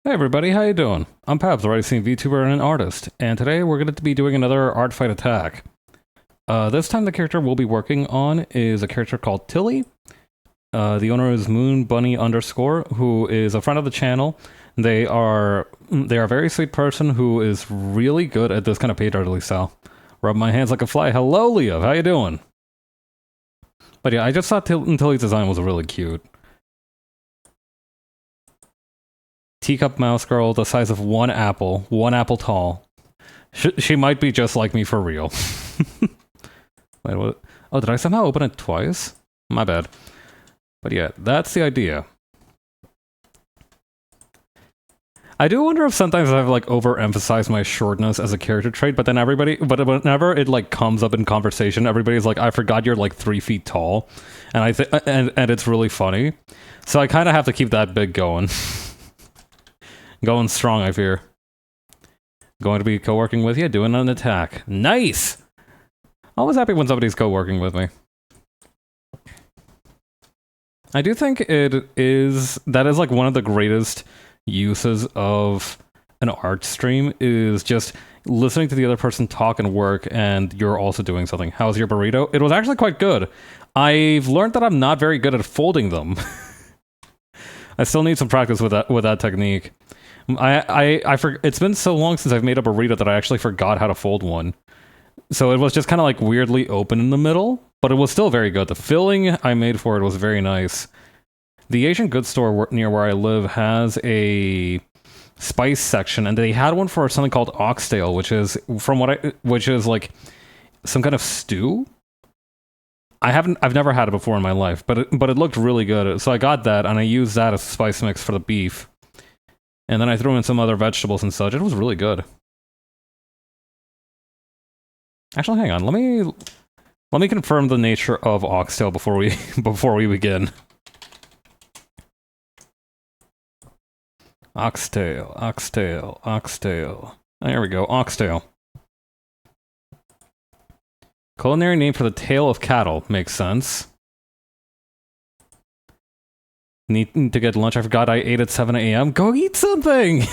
Hey everybody, how you doing? I'm Pabs, a rising VTuber and an artist, and today we're going to be doing another art fight attack. This time the character we'll be working on is a character called Tilly. The owner is Moon Bunny underscore, who is a friend of the channel. They are a very sweet person who is really good at this kind of painterly style. Rub my hands like a fly. Hello, Leo. How you doing? But yeah, I just thought Tilly's design was really cute. Teacup mouse girl, the size of one apple tall. She might be just like me for real. Wait, what? Oh, did I somehow open it twice? My bad. But yeah, that's the idea. I do wonder if sometimes I've like overemphasized my shortness as a character trait, but then whenever it like comes up in conversation, everybody's like, "I forgot you're like 3 feet tall," and and it's really funny. So I kind of have to keep that big going. Going strong, I fear. Going to be co-working with you, doing an attack. Nice! Always happy when somebody's co-working with me. I do think that is like one of the greatest uses of an art stream is just listening to the other person talk and work and you're also doing something. How's your burrito? It was actually quite good. I've learned that I'm not very good at folding them. I still need some practice with that technique. It's been so long since I've made a burrito that I actually forgot how to fold one. So it was just kind of like weirdly open in the middle, but it was still very good. The filling I made for it was very nice. The Asian goods store near where I live has a spice section, and they had one for something called oxtail, which is like some kind of stew. I've never had it before in my life, but it looked really good. So I got that, and I used that as a spice mix for the beef. And then I threw in some other vegetables and such. It was really good. Actually, hang on. Let me confirm the nature of oxtail before we begin. Oxtail. There we go. Oxtail. Culinary name for the tail of cattle. Makes sense. Need to get lunch. I forgot I ate at 7 a.m. Go eat something!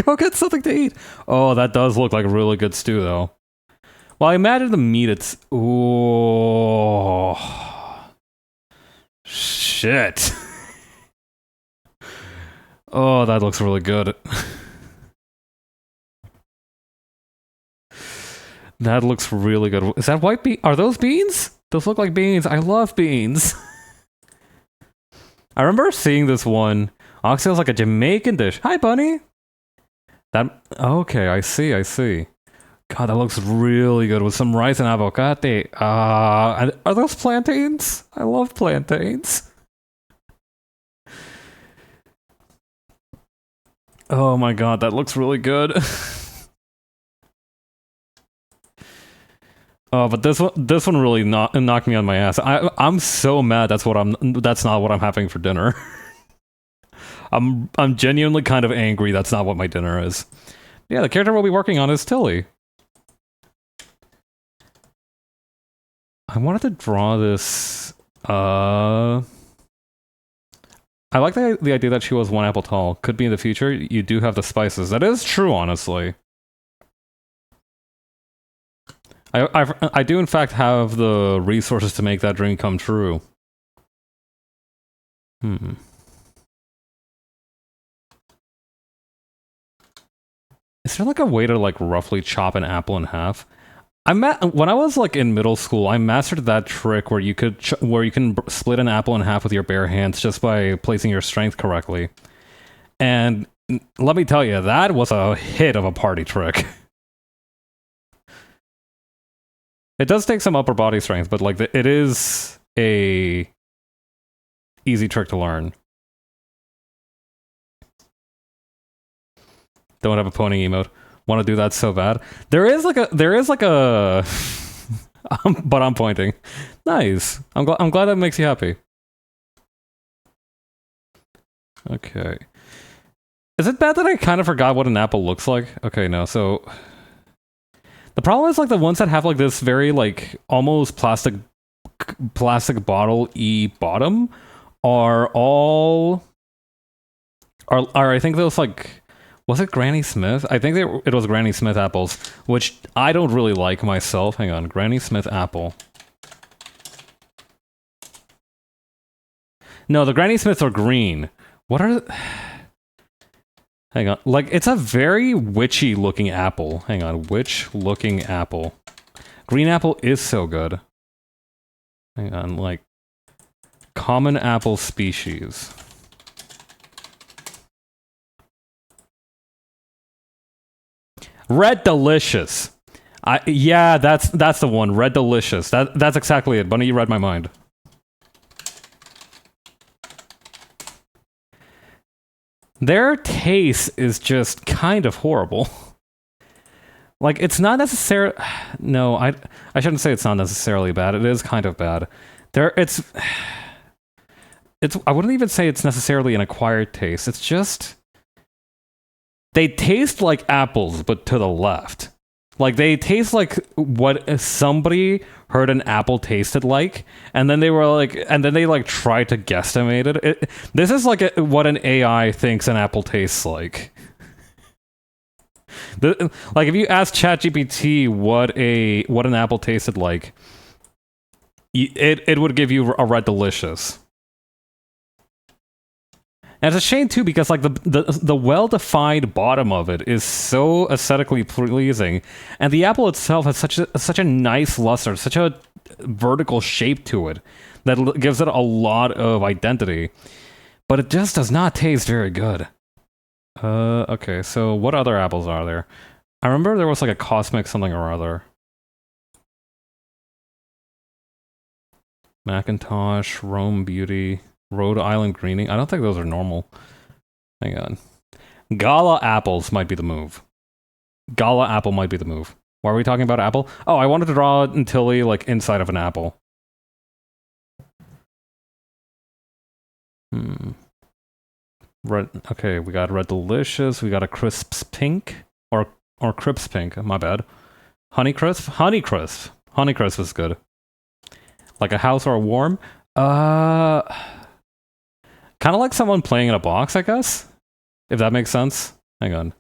Go get something to eat! Oh, that does look like a really good stew, though. Well, I imagine the meat, it's... Ooh... Shit. Oh, that looks really good. That looks really good. Is that white bean? Are those beans? Those look like beans. I love beans. I remember seeing this one. Oxtail's like a Jamaican dish. Hi, bunny. Okay, I see. God, that looks really good with some rice and avocado. Are those plantains? I love plantains. Oh my god, that looks really good. Oh, but this one really knocked me on my ass. I'm so mad. That's not what I'm having for dinner. I'm genuinely kind of angry. That's not what my dinner is. Yeah, the character we'll be working on is Tilly. I wanted to draw this. I like the idea that she was one apple tall. Could be in the future. You do have the spices. That is true, honestly. I do in fact have the resources to make that dream come true. Is there like a way to like roughly chop an apple in half? When I was like in middle school, I mastered that trick where you can split an apple in half with your bare hands just by placing your strength correctly. And let me tell you, that was a hit of a party trick. It does take some upper body strength, but like it is a easy trick to learn. Don't have a pony emote. Want to do that so bad. There is like a but I'm pointing. Nice. I'm glad that makes you happy. Okay. Is it bad that I kind of forgot what an apple looks like? Okay, no. So the problem is like the ones that have like this very like almost plastic bottle-y bottom are I think those like Was it Granny Smith? I think it was Granny Smith apples, which I don't really like myself. Hang on, Granny Smith apple. No, the Granny Smiths are green. What are... Hang on. Like, it's a very witchy looking apple. Hang on. Witch looking apple. Green apple is so good. Hang on. Like, common apple species. Red Delicious. Yeah, that's the one. Red Delicious. That's exactly it. Bunny, you read my mind. Their taste is just kind of horrible. Like, it's not necessarily... No, I shouldn't say it's not necessarily bad. It is kind of bad. It's... I wouldn't even say it's necessarily an acquired taste. It's just... They taste like apples, but to the left. Like, they taste like what somebody heard an apple tasted like, and then they were like, and then they like tried to guesstimate it. This is like what an AI thinks an apple tastes like. Like, if you ask ChatGPT what an apple tasted like, it would give you a Red Delicious. And it's a shame too, because like the well-defined bottom of it is so aesthetically pleasing, and the apple itself has such a nice luster, such a vertical shape to it that gives it a lot of identity. But it just does not taste very good. Okay, so what other apples are there? I remember there was like a cosmic something or other. Macintosh, Rome Beauty, Rhode Island Greening. I don't think those are normal. Hang on. Gala apples might be the move. Gala apple might be the move. Why are we talking about apple? Oh, I wanted to draw Antilli like inside of an apple. Red. Okay, we got Red Delicious. We got a Crisps Pink or Crisps Pink. My bad. Honeycrisp. Honeycrisp is good. Like a house or a warm. Kind of like someone playing in a box, I guess? If that makes sense. Hang on.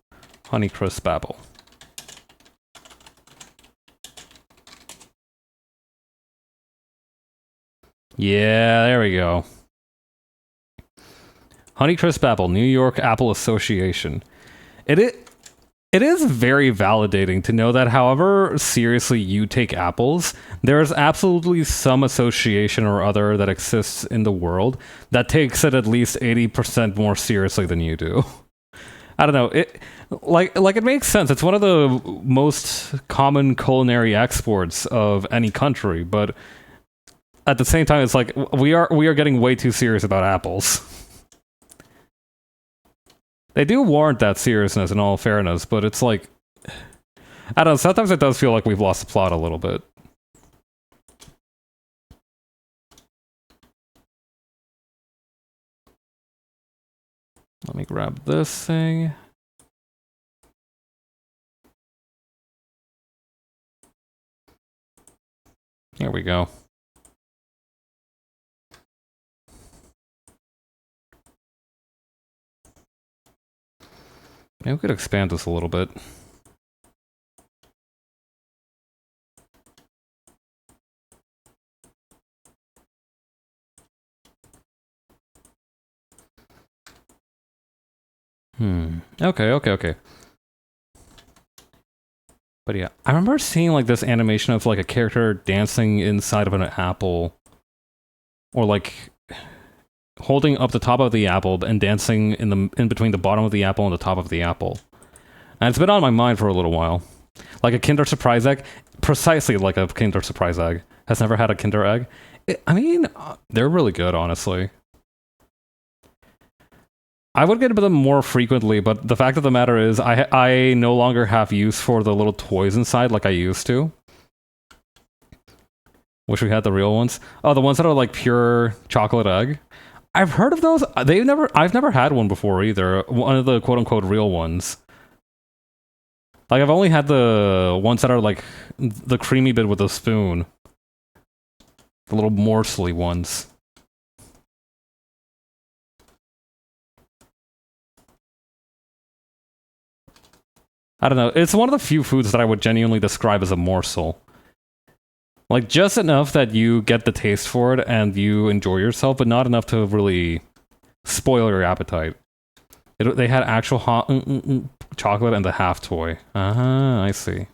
Honeycrisp apple. Yeah, there we go. Honeycrisp apple, New York Apple Association. It is very validating to know that however seriously you take apples, there is absolutely some association or other that exists in the world that takes it at least 80% more seriously than you do. I don't know. It makes sense. It's one of the most common culinary exports of any country, but at the same time, it's like we are getting way too serious about apples. They do warrant that seriousness in all fairness, but it's like... I don't know, sometimes it does feel like we've lost the plot a little bit. Let me grab this thing. Here we go. Maybe we could expand this a little bit. Okay. But yeah, I remember seeing like this animation of like a character dancing inside of an apple. Or like holding up the top of the apple and dancing in between the bottom of the apple and the top of the apple. And it's been on my mind for a little while. Like a Kinder Surprise egg, precisely like a Kinder Surprise egg. Has never had a Kinder egg. I mean, they're really good, honestly. I would get them more frequently, but the fact of the matter is I no longer have use for the little toys inside like I used to. Wish we had the real ones. Oh, the ones that are like pure chocolate egg. I've heard of those. I've never had one before either. One of the quote-unquote real ones. Like, I've only had the ones that are like the creamy bit with a spoon. The little morsely ones. I don't know. It's one of the few foods that I would genuinely describe as a morsel. Like, just enough that you get the taste for it and you enjoy yourself, but not enough to really spoil your appetite. They had actual hot chocolate and the half toy. I see.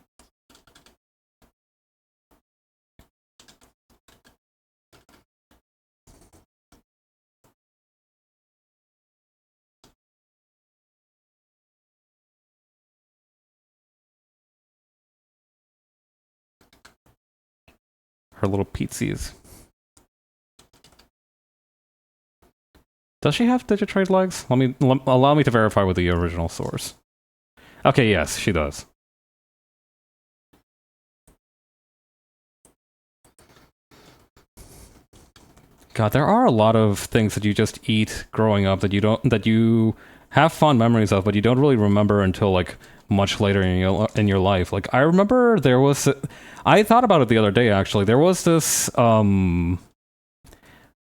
Her little pizzies. Does she have Digitrade legs? Allow me to verify with the original source. Okay, yes, she does. God, there are a lot of things that you just eat growing up that you have fond memories of, but you don't really remember until like much later in your life. Like I remember there was I thought about it the other day actually. There was this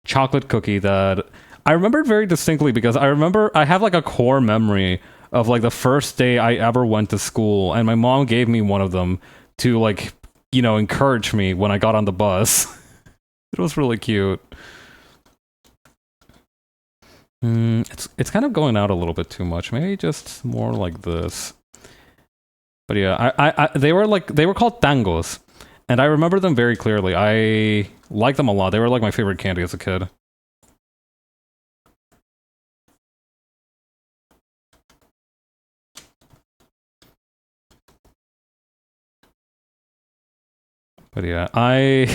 chocolate cookie that I remembered very distinctly because I remember I have like a core memory of like the first day I ever went to school and my mom gave me one of them to like, you know, encourage me when I got on the bus. It was really cute. It's kind of going out a little bit too much. Maybe just more like this. But yeah, they were called tangos, and I remember them very clearly. I liked them a lot. They were like my favorite candy as a kid. But yeah, I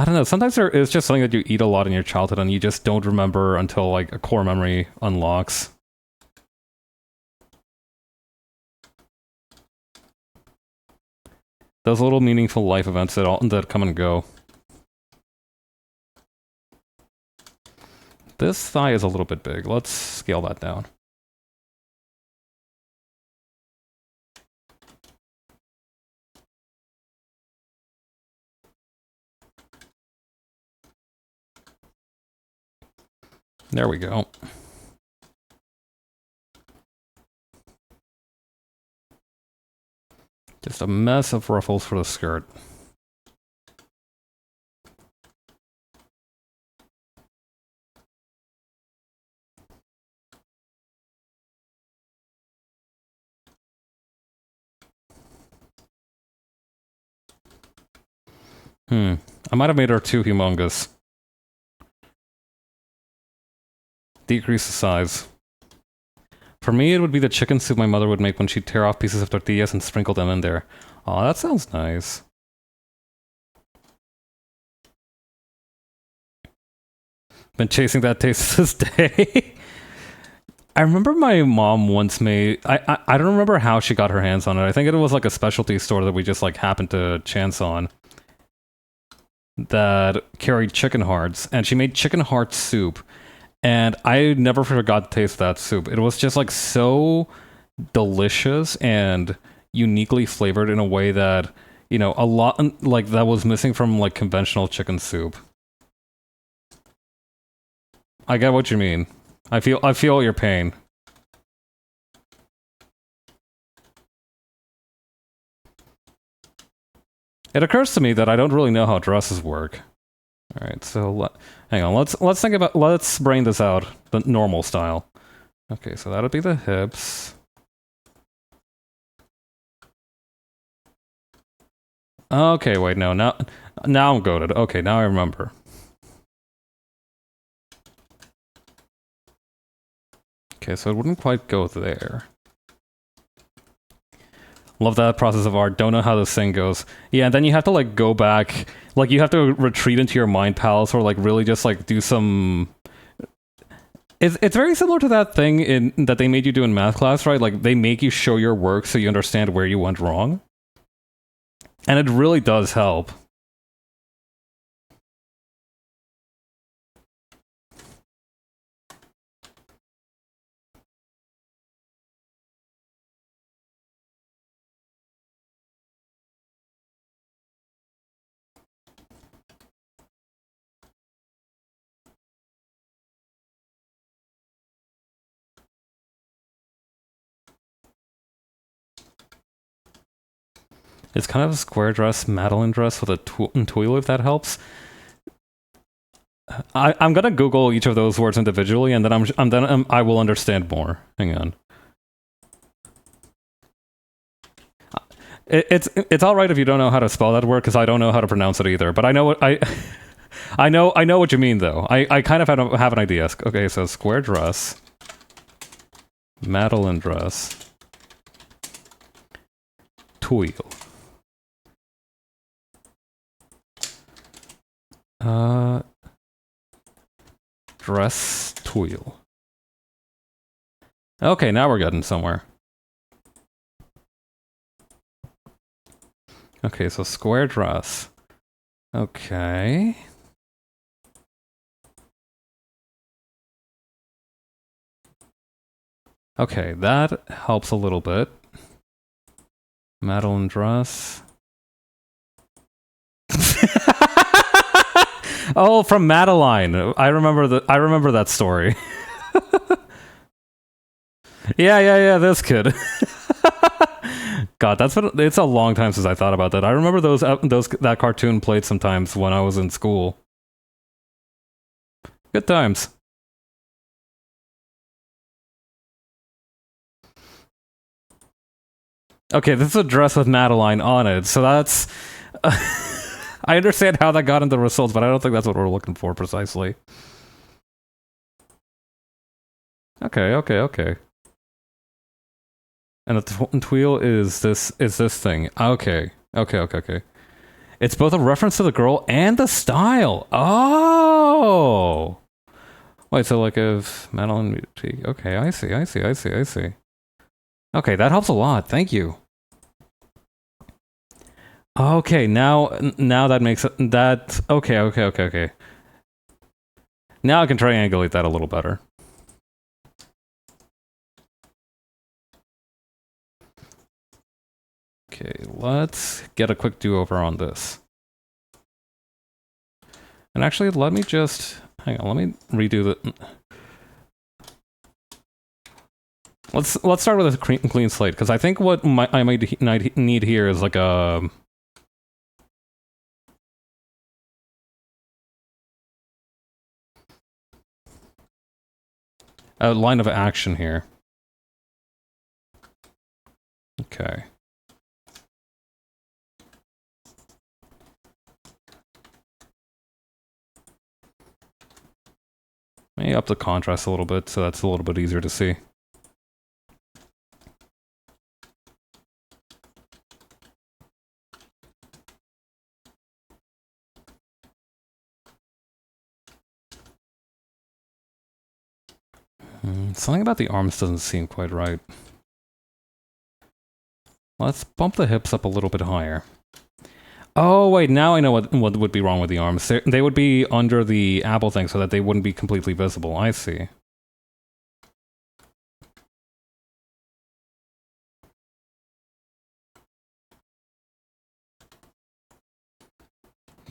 don't know. Sometimes there is just something that you eat a lot in your childhood and you just don't remember until like a core memory unlocks. Those little meaningful life events that come and go. This thigh is a little bit big. Let's scale that down. There we go. Just a mess of ruffles for the skirt. I might have made her too humongous. Decrease the size. For me, it would be the chicken soup my mother would make when she'd tear off pieces of tortillas and sprinkle them in there. Aw, that sounds nice. Been chasing that taste to this day. I remember my mom once made... I don't remember how she got her hands on it. I think it was like a specialty store that we just like happened to chance on. That carried chicken hearts. And she made chicken heart soup. And I never forgot to taste that soup. It was just like so delicious and uniquely flavored in a way that, you know, a lot like that was missing from like conventional chicken soup. I get what you mean. I feel your pain. It occurs to me that I don't really know how dresses work. All right, so hang on. Let's brain this out the normal style. Okay, so that'll be the hips. Okay, wait, no, now I'm goated. Okay, now I remember. Okay, so it wouldn't quite go there. Love that process of art. Don't know how this thing goes. Yeah, and then you have to like go back, like you have to retreat into your mind palace or like really just like do some. It's very similar to that thing that they made you do in math class, right? Like they make you show your work so you understand where you went wrong, and it really does help. It's kind of a square dress, Madeline dress with a twill, if that helps. I'm gonna Google each of those words individually, and then I will understand more. Hang on. It's all right if you don't know how to spell that word, because I don't know how to pronounce it either. But I know what I know what you mean, though. I kind of have an idea. Okay, so square dress, Madeline dress, twill. Dress twill. Okay, now we're getting somewhere. Okay, so square dress. Okay. Okay, that helps a little bit. Madeline dress. Oh, from Madeline. I remember that story. Yeah, this kid. God, it's a long time since I thought about that. I remember that cartoon played sometimes when I was in school. Good times. Okay, this is a dress with Madeline on it, so that's... I understand how that got into the results, but I don't think that's what we're looking for precisely. Okay. And the twill is this thing. Okay. It's both a reference to the girl and the style. Oh! Wait, so like if Madeline... Okay, I see. Okay, that helps a lot. Thank you. Okay, now that makes it... That... Okay. Now I can triangulate that a little better. Okay, let's get a quick do-over on this. And actually, let me just... Hang on, let me redo the... Let's start with a clean slate, because I think what I might need here is like a line of action here. Okay. Maybe up the contrast a little bit, so that's a little bit easier to see. Something about the arms doesn't seem quite right. Let's bump the hips up a little bit higher. Oh, wait, now I know what would be wrong with the arms. They would be under the apple thing so that they wouldn't be completely visible. I see.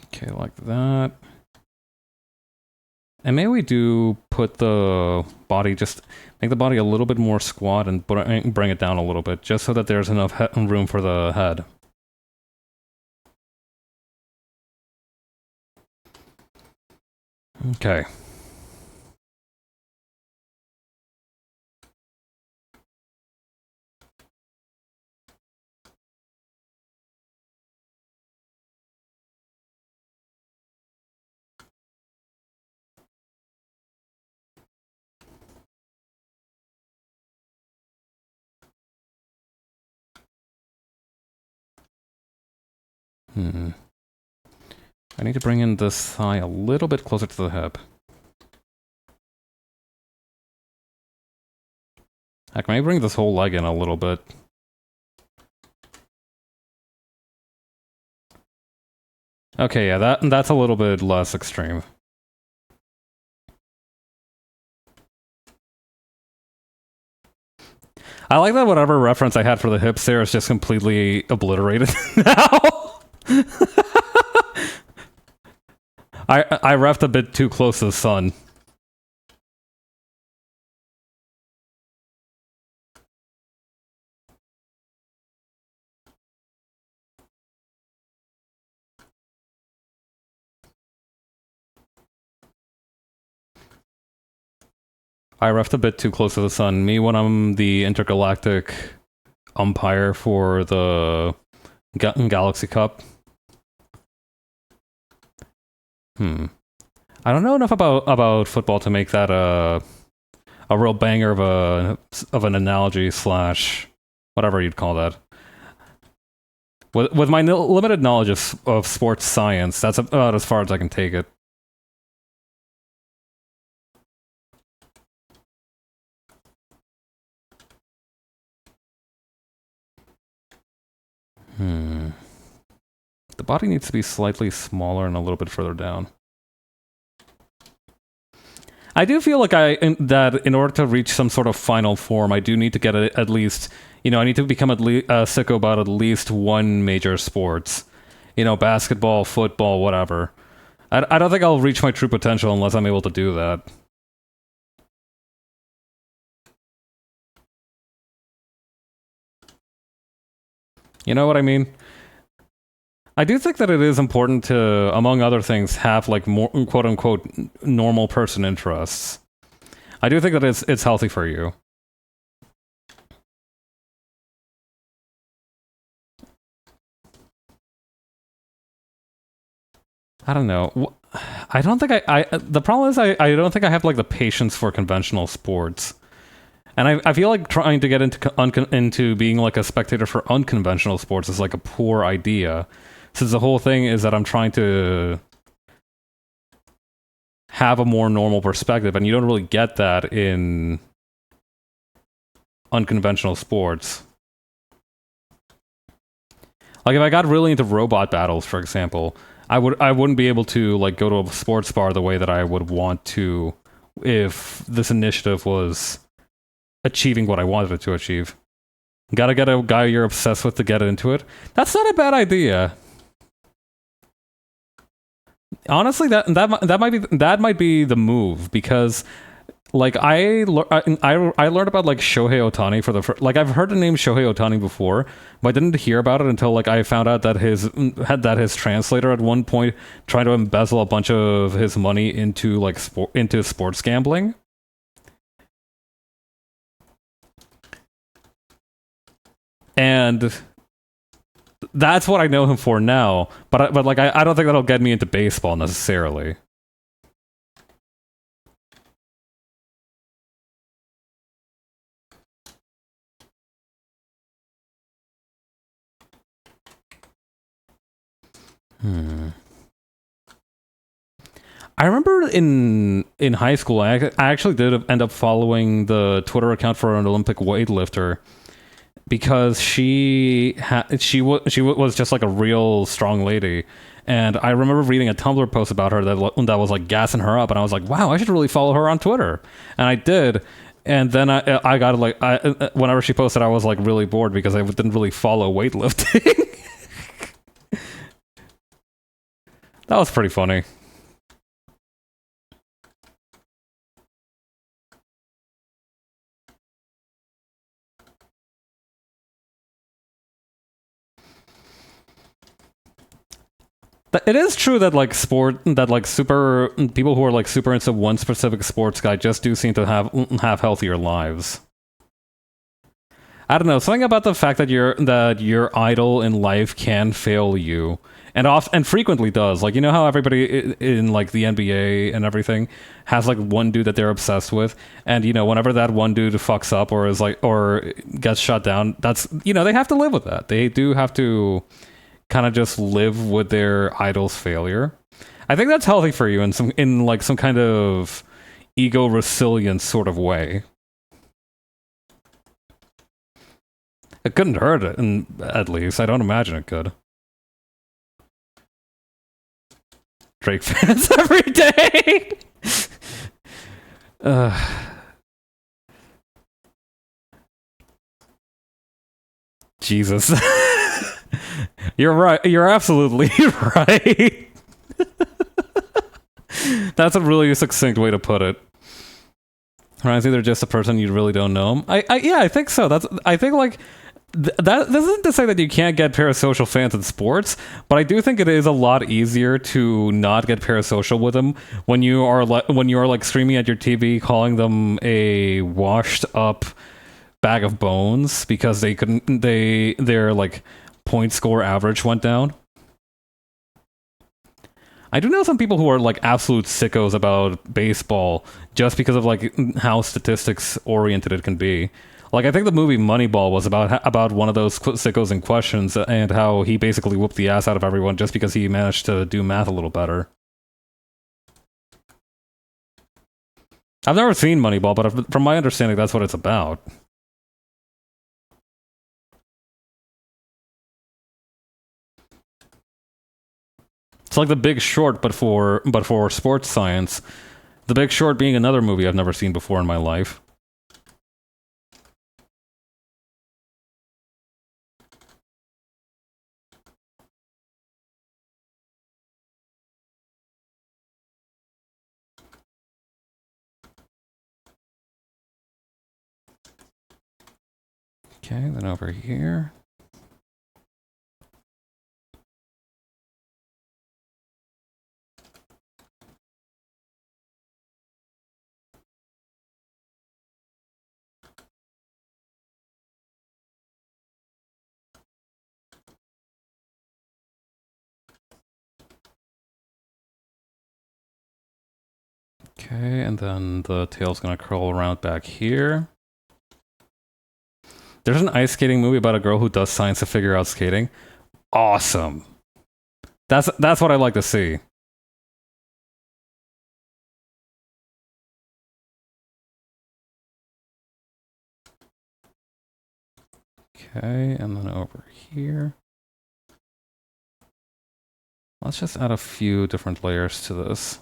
Okay, like that. And maybe we do put the body, just make the body a little bit more squat and bring it down a little bit, just so that there's enough room for the head. Okay. I need to bring in this thigh a little bit closer to the hip. Heck, maybe bring this whole leg in a little bit. Okay, yeah, that's a little bit less extreme. I like that whatever reference I had for the hips there is just completely obliterated now. I reffed a bit too close to the sun. I refed a bit too close to the sun. Me when I'm the intergalactic umpire for the Galaxy Cup. I don't know enough about football to make that a real banger of an analogy slash whatever you'd call that. With my limited knowledge of sports science, that's about as far as I can take it. The body needs to be slightly smaller and a little bit further down. I do feel like that in order to reach some sort of final form, I do need to get at least, I need to become sicko about at least one major sports. Basketball, football, whatever. I don't think I'll reach my true potential unless I'm able to do that. You know what I mean? I do think that it is important to, among other things, have like more quote unquote normal person interests. I do think that it's healthy for you. I don't know. I don't think the problem is I don't think I have like the patience for conventional sports. And I feel like trying to get into being like a spectator for unconventional sports is like a poor idea. Since the whole thing is that I'm trying to have a more normal perspective, and you don't really get that in unconventional sports. Like if I got really into robot battles, for example, I wouldn't be able to like go to a sports bar the way that I would want to if this initiative was achieving what I wanted it to achieve. Gotta get a guy you're obsessed with to get into it. That's not a bad idea. Honestly, that might be the move, because like I learned about like Shohei Ohtani for the like I've heard the name Shohei Ohtani before, but I didn't hear about it until like I found out that his translator at one point tried to embezzle a bunch of his money into like sports gambling. And that's what I know him for now, but like I don't think that'll get me into baseball necessarily. I remember in high school, I actually did end up following the Twitter account for an Olympic weightlifter, because she was just like a real strong lady. And I remember reading a Tumblr post about her that was like gassing her up, and I was like, wow, I should really follow her on Twitter. And I did. And then I got like, whenever she posted, I was like really bored because I didn't really follow weightlifting. That was pretty funny. It is true that like super people who are like super into one specific sports guy just do seem to have healthier lives. I don't know, something about the fact that your idol in life can fail you, and frequently does. Like, you know how everybody in like the NBA and everything has like one dude that they're obsessed with, and whenever that one dude fucks up or gets shut down, that's they have to live with that. They do have to kind of just live with their idol's failure. I think that's healthy for you in some kind of ego resilience sort of way. It couldn't hurt it, and at least I don't imagine it could. Drake fans every day. Jesus. You're right. You're absolutely right. That's a really succinct way to put it. Reminds me they're just a person you really don't know. Yeah, I think so. I think like That isn't to say that you can't get parasocial fans in sports, but I do think it is a lot easier to not get parasocial with them when you are like screaming at your TV, calling them a washed up bag of bones because their like point score average went down. I do know some people who are like absolute sickos about baseball just because of like how statistics oriented it can be. Like I think the movie Moneyball was about one of those sickos in questions and how he basically whooped the ass out of everyone just because he managed to do math a little better. I've never seen Moneyball, but from my understanding, that's what it's about. It's like The Big Short, but for sports science. The Big Short being another movie I've never seen before in my life. Okay, then over here. Okay, and then the tail's gonna curl around back here. There's an ice skating movie about a girl who does science to figure out skating. Awesome. That's what I like to see. Okay, and then over here. Let's just add a few different layers to this.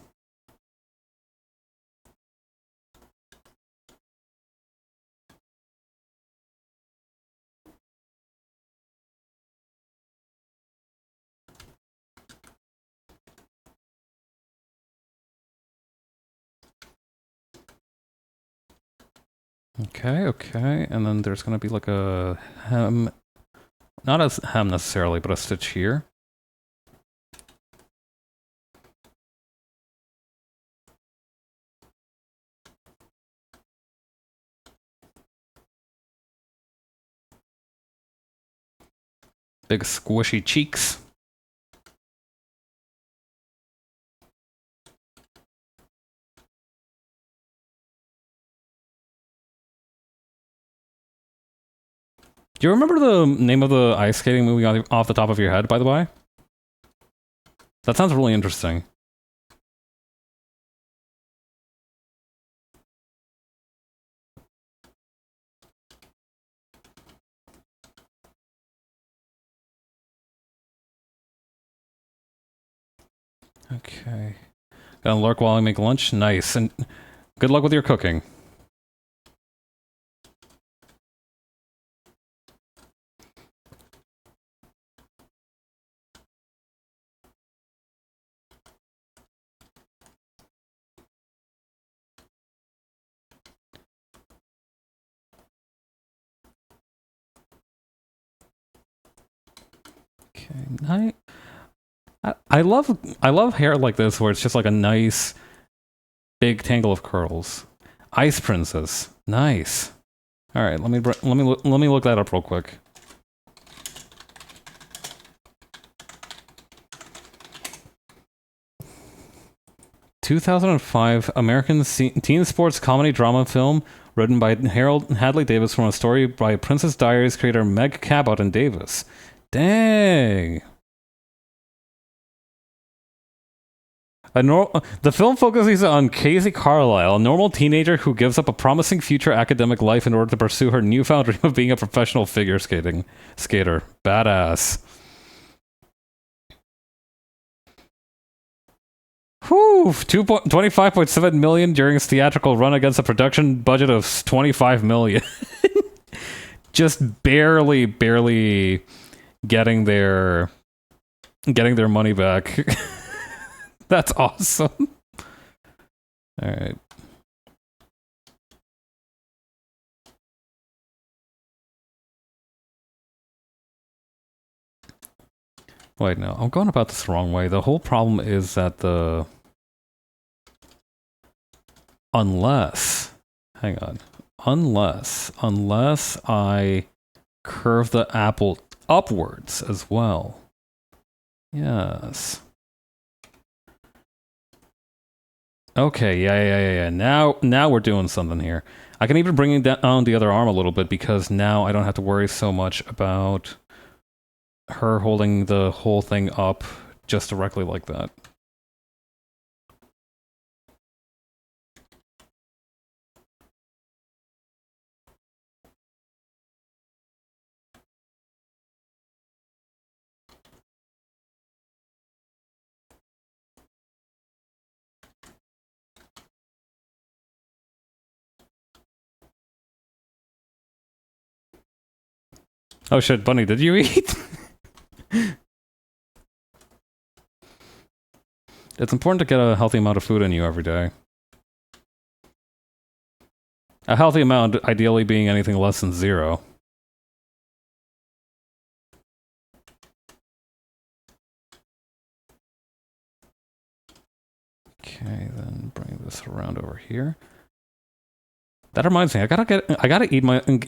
Okay, and then there's gonna be like a hem, not a hem necessarily, but a stitch here. Big squishy cheeks. Do you remember the name of the ice skating movie off the top of your head, by the way? That sounds really interesting. Okay. Gonna lurk while I make lunch? Nice. And good luck with your cooking. Okay, I love hair like this where it's just like a nice big tangle of curls. Ice Princess. Nice. All right, let me look that up real quick. ...2005 American teen sports comedy drama film written by Harold Hadley Davis from a story by Princess Diaries creator Meg Cabot and Davis. Dang. The film focuses on Casey Carlisle, a normal teenager who gives up a promising future academic life in order to pursue her newfound dream of being a professional figure skater. Badass. Whew, 25.7 million during its theatrical run against a production budget of 25 million. Just barely getting their money back. That's awesome. All right. Wait, no, I'm going about this the wrong way. The whole problem is that the... Unless... Hang on. Unless I curve the apple upwards as well. Yes. Okay, yeah. Now we're doing something here. I can even bring down the other arm a little bit because now I don't have to worry so much about her holding the whole thing up just directly like that. Oh shit, Bunny, did you eat? It's important to get a healthy amount of food in you every day. A healthy amount, ideally being anything less than 0. Okay, then bring this around over here. That reminds me, I gotta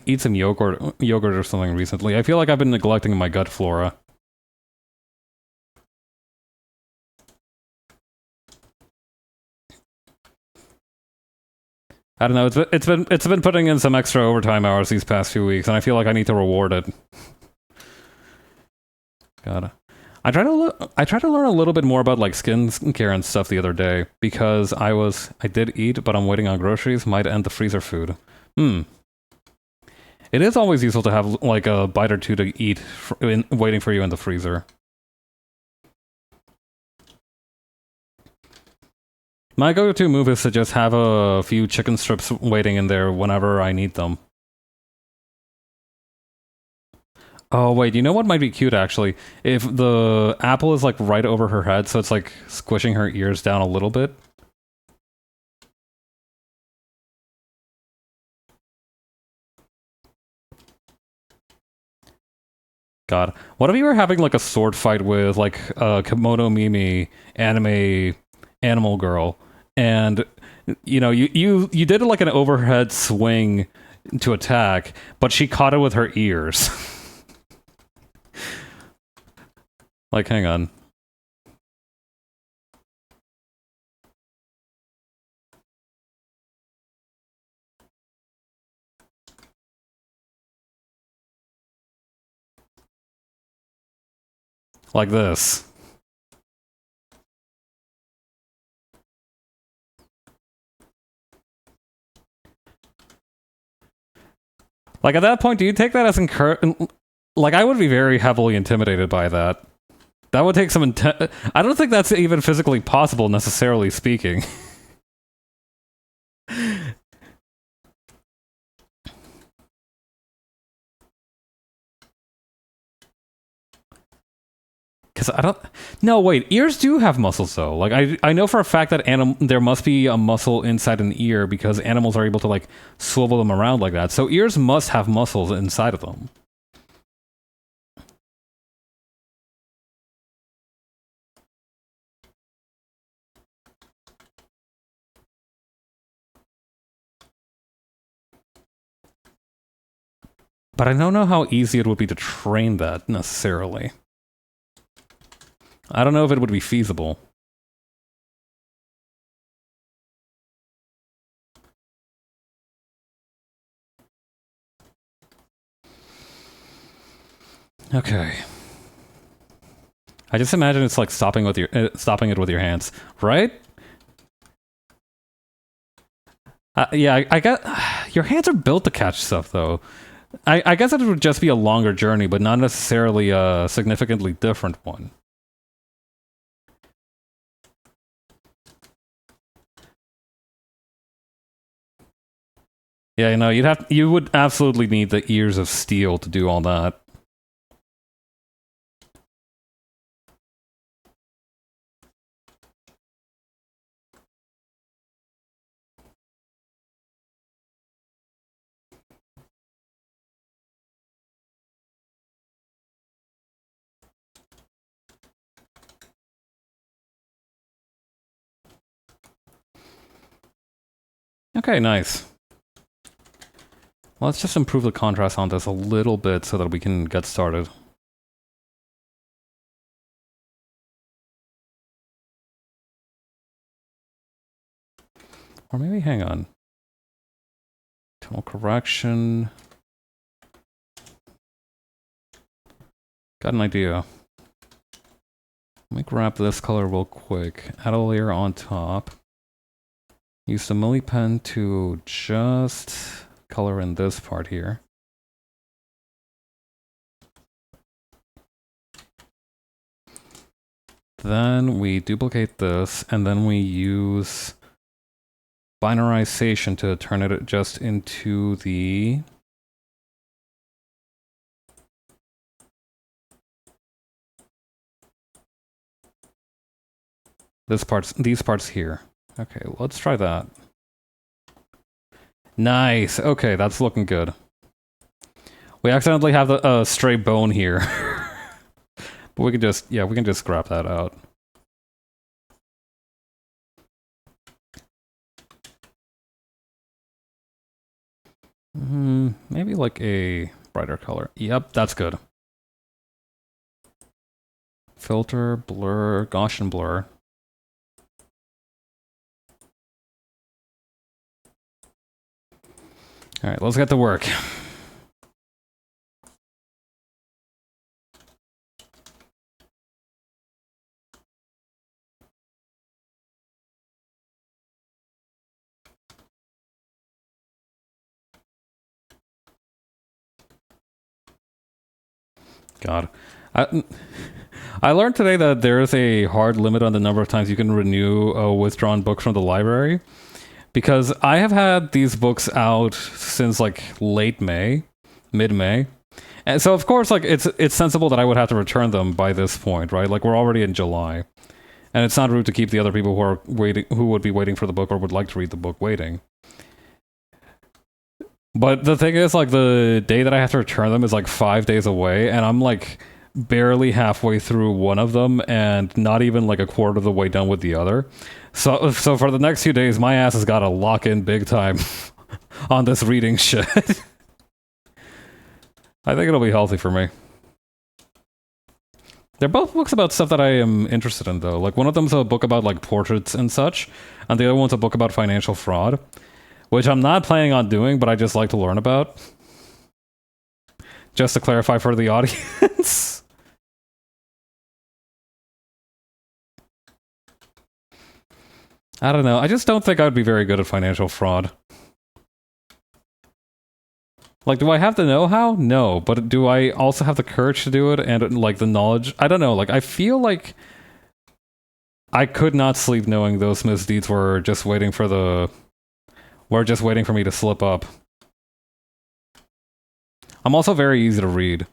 eat some yogurt or something recently. I feel like I've been neglecting my gut flora. I don't know. It's been putting in some extra overtime hours these past few weeks, and I feel like I need to reward it. Gotta. I try to learn a little bit more about like skincare and stuff the other day because I did eat, but I'm waiting on groceries. Might end the freezer food. It is always useful to have like a bite or two to eat waiting for you in the freezer. My go-to move is to just have a few chicken strips waiting in there whenever I need them. Oh, wait, you know what might be cute, actually? If the apple is, like, right over her head, so it's, like, squishing her ears down a little bit. God. What if you were having, like, a sword fight with, like, Komodo Mimi anime animal girl, and, you know, you did, like, an overhead swing to attack, but she caught it with her ears. Like, hang on. Like this. Like, at that point, do you take that as like, I would be very heavily intimidated by that. That would take some I don't think that's even physically possible, necessarily speaking. Because I don't... No, wait, ears do have muscles, though. Like, I know for a fact that there must be a muscle inside an ear because animals are able to, like, swivel them around like that. So ears must have muscles inside of them. But I don't know how easy it would be to train that, necessarily. I don't know if it would be feasible. Okay. I just imagine it's like stopping it with your hands, right? Yeah, I got... Your hands are built to catch stuff, though. I guess it would just be a longer journey, but not necessarily a significantly different one. Yeah, you know, you would absolutely need the ears of steel to do all that. Okay, nice. Let's just improve the contrast on this a little bit so that we can get started. Or maybe, hang on. Tonal correction. Got an idea. Let me grab this color real quick. Add a layer on top. Use the Milli pen to just color in this part here. Then we duplicate this, and then we use binarization to turn it just into the these parts here. Okay, let's try that. Nice. Okay, that's looking good. We accidentally have the stray bone here. But we can just, yeah, we can just scrap that out. Maybe like a brighter color. Yep, that's good. Filter, blur, Gaussian blur. Alright, let's get to work. God. I learned today that there is a hard limit on the number of times you can renew a withdrawn book from the library. Because I have had these books out since like late May, mid-May. And so of course like it's sensible that I would have to return them by this point, right? Like we're already in July. And it's not rude to keep the other people who are waiting, who would be waiting for the book or would like to read the book waiting. But the thing is, like, the day that I have to return them is like 5 days away, and I'm like barely halfway through one of them and not even like a quarter of the way done with the other. So for the next few days, my ass has got to lock in big time on this reading shit. I think it'll be healthy for me. They're both books about stuff that I am interested in, though. Like, one of them's a book about, like, portraits and such, and the other one's a book about financial fraud, which I'm not planning on doing, but I just like to learn about. Just to clarify for the audience. I don't know. I just don't think I would be very good at financial fraud. Like, do I have the know-how? No. But do I also have the courage to do it and, like, the knowledge? I don't know. Like, I feel like I could not sleep knowing those misdeeds were just waiting for the... were just waiting for me to slip up. I'm also very easy to read.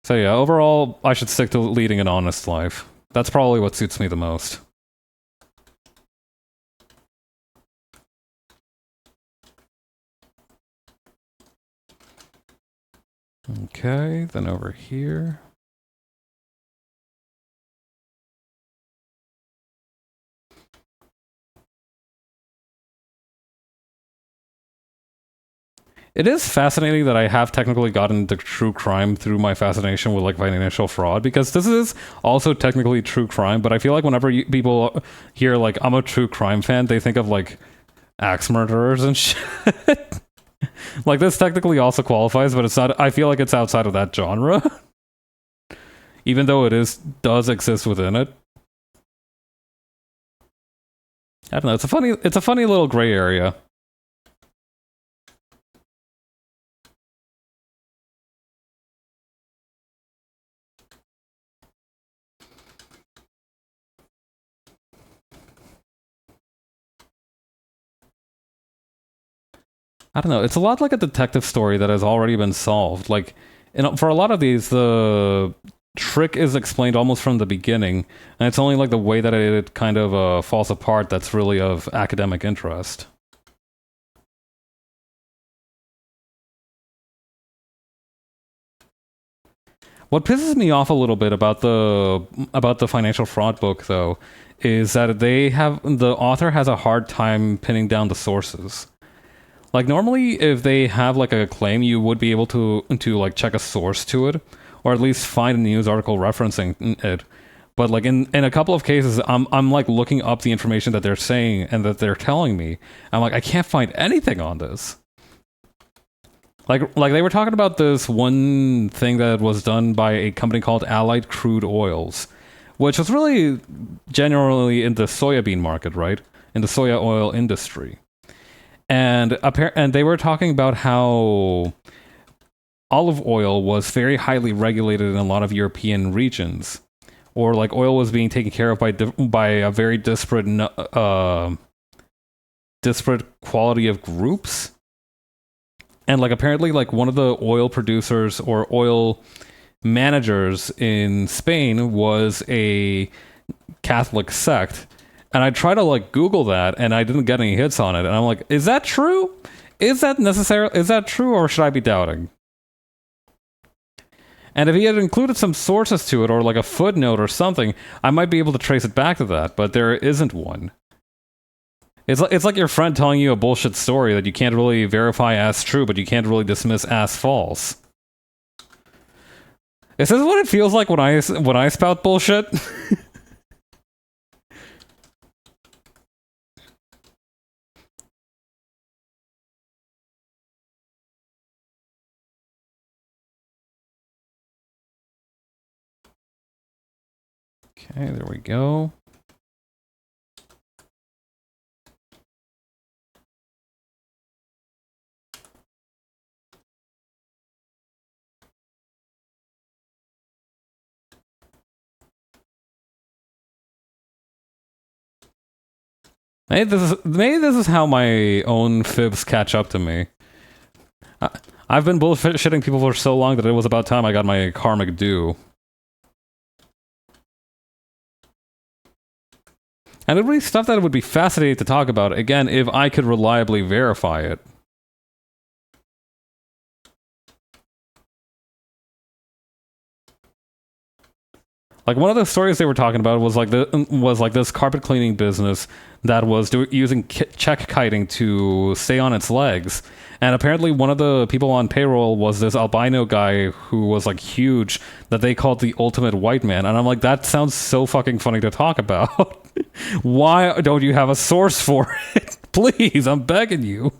So yeah, overall, I should stick to leading an honest life. That's probably what suits me the most. Okay, then over here. It is fascinating that I have technically gotten into true crime through my fascination with like financial fraud, because this is also technically true crime, but I feel like whenever people hear like I'm a true crime fan, they think of like axe murderers and shit. Like this technically also qualifies, but it's not. I feel like it's outside of that genre, even though it does exist within it. I don't know. It's a funny little gray area. I don't know. It's a lot like a detective story that has already been solved. Like, for a lot of these, the trick is explained almost from the beginning, and it's only like the way that it kind of falls apart that's really of academic interest. What pisses me off a little bit about the financial fraud book, though, is that the author has a hard time pinning down the sources. Like normally, if they have like a claim, you would be able to like check a source to it, or at least find a news article referencing it. But like in a couple of cases, I'm like looking up the information that they're saying and that they're telling me. I'm like, I can't find anything on this. Like they were talking about this one thing that was done by a company called Allied Crude Oils, which was really generally in the soybean market, right? In the soya oil industry. And they were talking about how olive oil was very highly regulated in a lot of European regions, or like oil was being taken care of by a very disparate quality of groups. And like apparently like one of the oil producers or oil managers in Spain was a Catholic sect. And I tried to like Google that and I didn't get any hits on it. And I'm like, is that true? Is that true, or should I be doubting? And if he had included some sources to it or like a footnote or something, I might be able to trace it back to that, but there isn't one. It's like your friend telling you a bullshit story that you can't really verify as true, but you can't really dismiss as false. Is this what it feels like when I spout bullshit? Okay, there we go. Maybe this is how my own fibs catch up to me. I've been bullshitting people for so long that it was about time I got my karmic due. And it would be stuff that would be fascinating to talk about, again, if I could reliably verify it. Like one of the stories they were talking about was like this carpet cleaning business that was using check kiting to stay on its legs, and apparently one of the people on payroll was this albino guy who was like huge that they called the ultimate white man, and I'm like, that sounds so fucking funny to talk about. Why don't you have a source for it? Please, I'm begging you.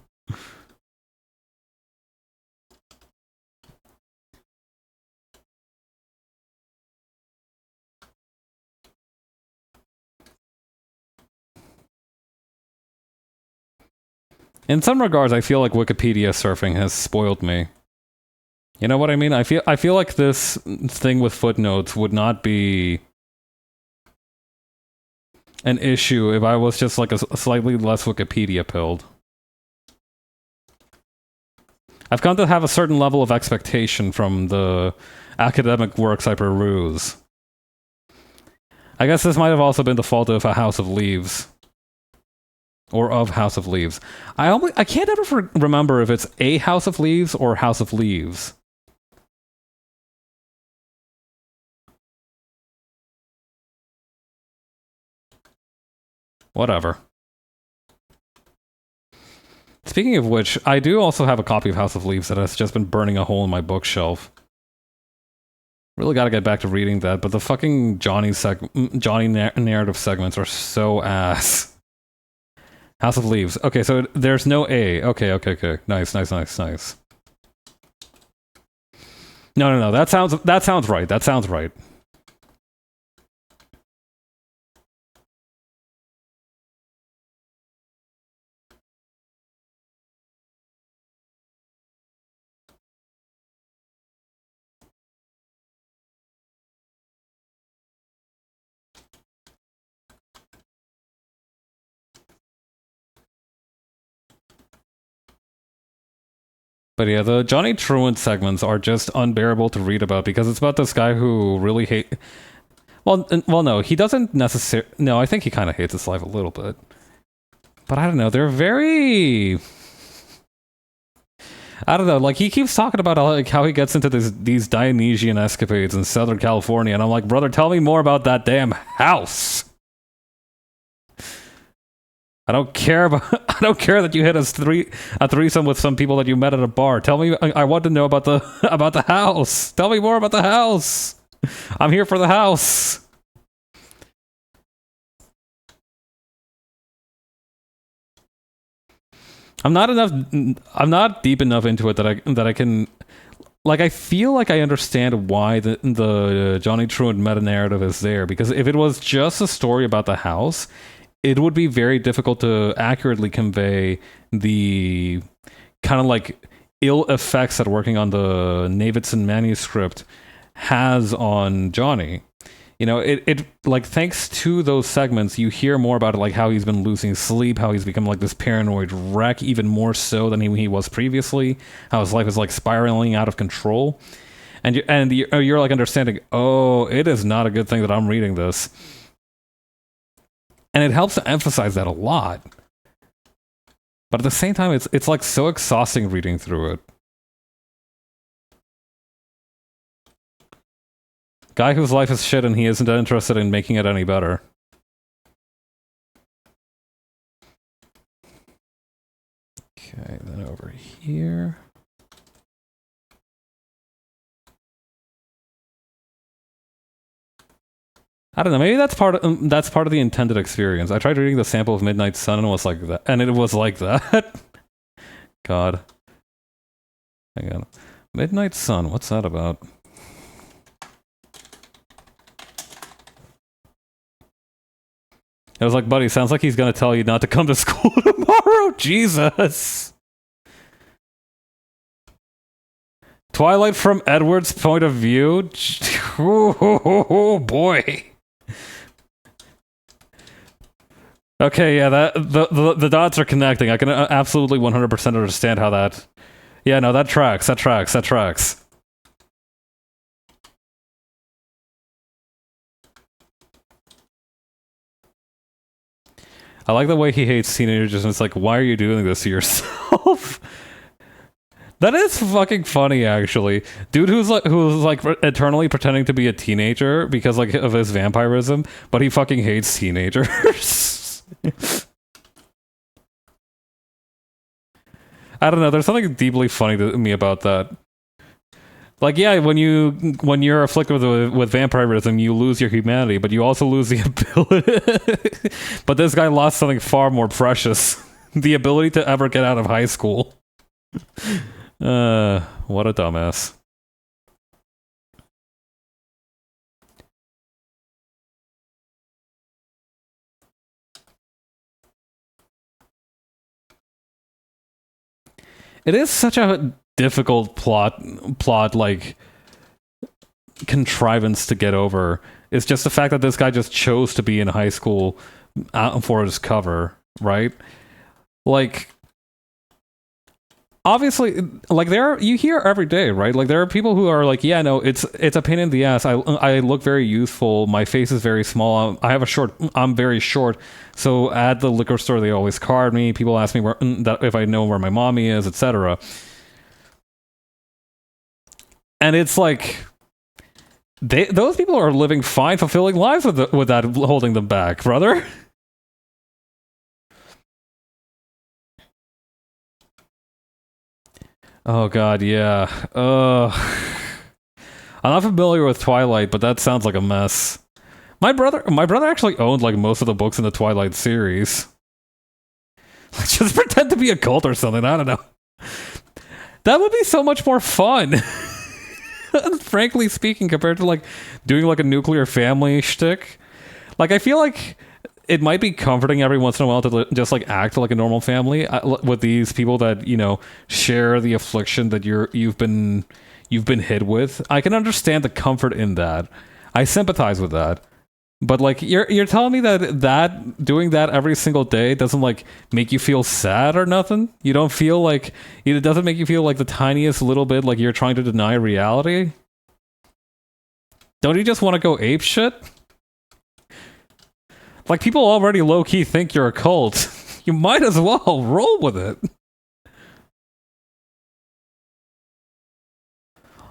In some regards, I feel like Wikipedia surfing has spoiled me. You know what I mean? I feel like this thing with footnotes would not be an issue if I was just like a slightly less Wikipedia pilled. I've come to have a certain level of expectation from the academic works I peruse. I guess this might have also been the fault of A House of Leaves. Or of House of Leaves. I can't ever remember if it's A House of Leaves or House of Leaves. Whatever. Speaking of which, I do also have a copy of House of Leaves that has just been burning a hole in my bookshelf. Really gotta get back to reading that, but the fucking Johnny narrative segments are so ass. House of Leaves. Okay, so there's no A. Okay. Nice. No. That sounds right. But yeah, the Johnny Truant segments are just unbearable to read about because it's about this guy who really well, no, he doesn't necessarily. No, I think he kind of hates his life a little bit. But I don't know, they're very. I don't know, like he keeps talking about like how he gets into these Dionysian escapades in Southern California, and I'm like, brother, tell me more about that damn house. I don't care about. I don't care that you hit a threesome with some people that you met at a bar. Tell me. I want to know about the about the house. Tell me more about the house. I'm here for the house. I'm not enough. I'm not deep enough into it that I can. Like, I feel like I understand why the Johnny Truant meta narrative is there, because if it was just a story about the house, it would be very difficult to accurately convey the kind of like ill effects that working on the Navidson manuscript has on Johnny. You know, it like, thanks to those segments, you hear more about it, like how he's been losing sleep, how he's become like this paranoid wreck, even more so than he was previously, how his life is like spiraling out of control. And you're like understanding, oh, it is not a good thing that I'm reading this. And it helps to emphasize that a lot. But at the same time, it's like so exhausting reading through it. Guy whose life is shit and he isn't interested in making it any better. Okay, then over here. I don't know. Maybe that's part of the intended experience. I tried reading the sample of Midnight Sun and it was like that, and it was like that. God. Hang on. Midnight Sun. What's that about? It was like, buddy, sounds like he's gonna tell you not to come to school tomorrow. Jesus. Twilight from Edward's point of view. Oh boy. Okay, yeah, that the dots are connecting. I can absolutely 100% understand how that. Yeah, no, that tracks. That tracks. That tracks. I like the way he hates teenagers, and it's like, why are you doing this to yourself? That is fucking funny, actually. Dude who's like eternally pretending to be a teenager because like of his vampirism, but he fucking hates teenagers. I don't know. There's something deeply funny to me about that. Like, yeah, when you're afflicted with vampirism, you lose your humanity, but you also lose the ability. But this guy lost something far more precious: the ability to ever get out of high school. What a dumbass. It is such a difficult plot like contrivance to get over. It's just the fact that this guy just chose to be in high school for his cover, right? Like, obviously, like, you hear every day, right? Like, there are people who are like, yeah, no, it's a pain in the ass. I look very youthful. My face is very small. I'm very short. So at the liquor store, they always card me. People ask me if I know where my mommy is, etc. And it's like, those people are living fine, fulfilling lives with that holding them back, brother. Oh god, yeah. I'm not familiar with Twilight, but that sounds like a mess. My brother actually owned like most of the books in the Twilight series. Just pretend to be a cult or something. I don't know. That would be so much more fun. Frankly speaking, compared to like doing like a nuclear family shtick. Like, I feel like it might be comforting every once in a while to just like act like a normal family with these people that, you know, share the affliction that you've been hit with. I can understand the comfort in that. I sympathize with that. But like, you're telling me that doing that every single day doesn't like make you feel sad or nothing? You don't feel like it doesn't make you feel like the tiniest little bit like you're trying to deny reality? Don't you just want to go ape shit? Like, people already low-key think you're a cult. You might as well roll with it.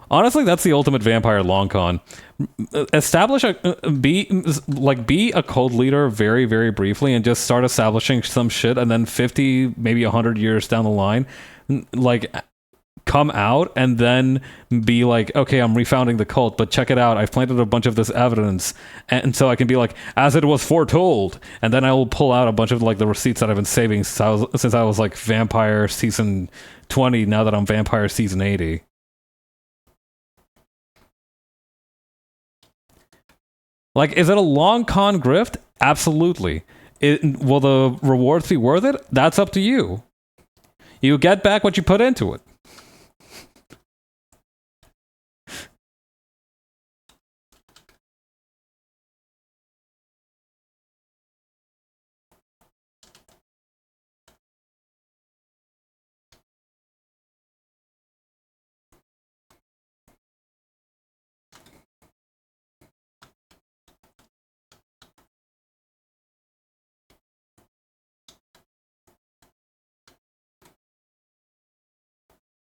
Honestly, that's the ultimate vampire long con. Establish a be a cult leader very very briefly and just start establishing some shit, and then 50 maybe 100 years down the line, like come out and then be like, okay, I'm refounding the cult, but check it out, I've planted a bunch of this evidence, and so I can be like, as it was foretold, and then I will pull out a bunch of like the receipts that I've been saving since I was like vampire season 20, now that I'm vampire season 80. Like, is it a long con grift? Absolutely. Will the rewards be worth it? That's up to you. You get back what you put into it.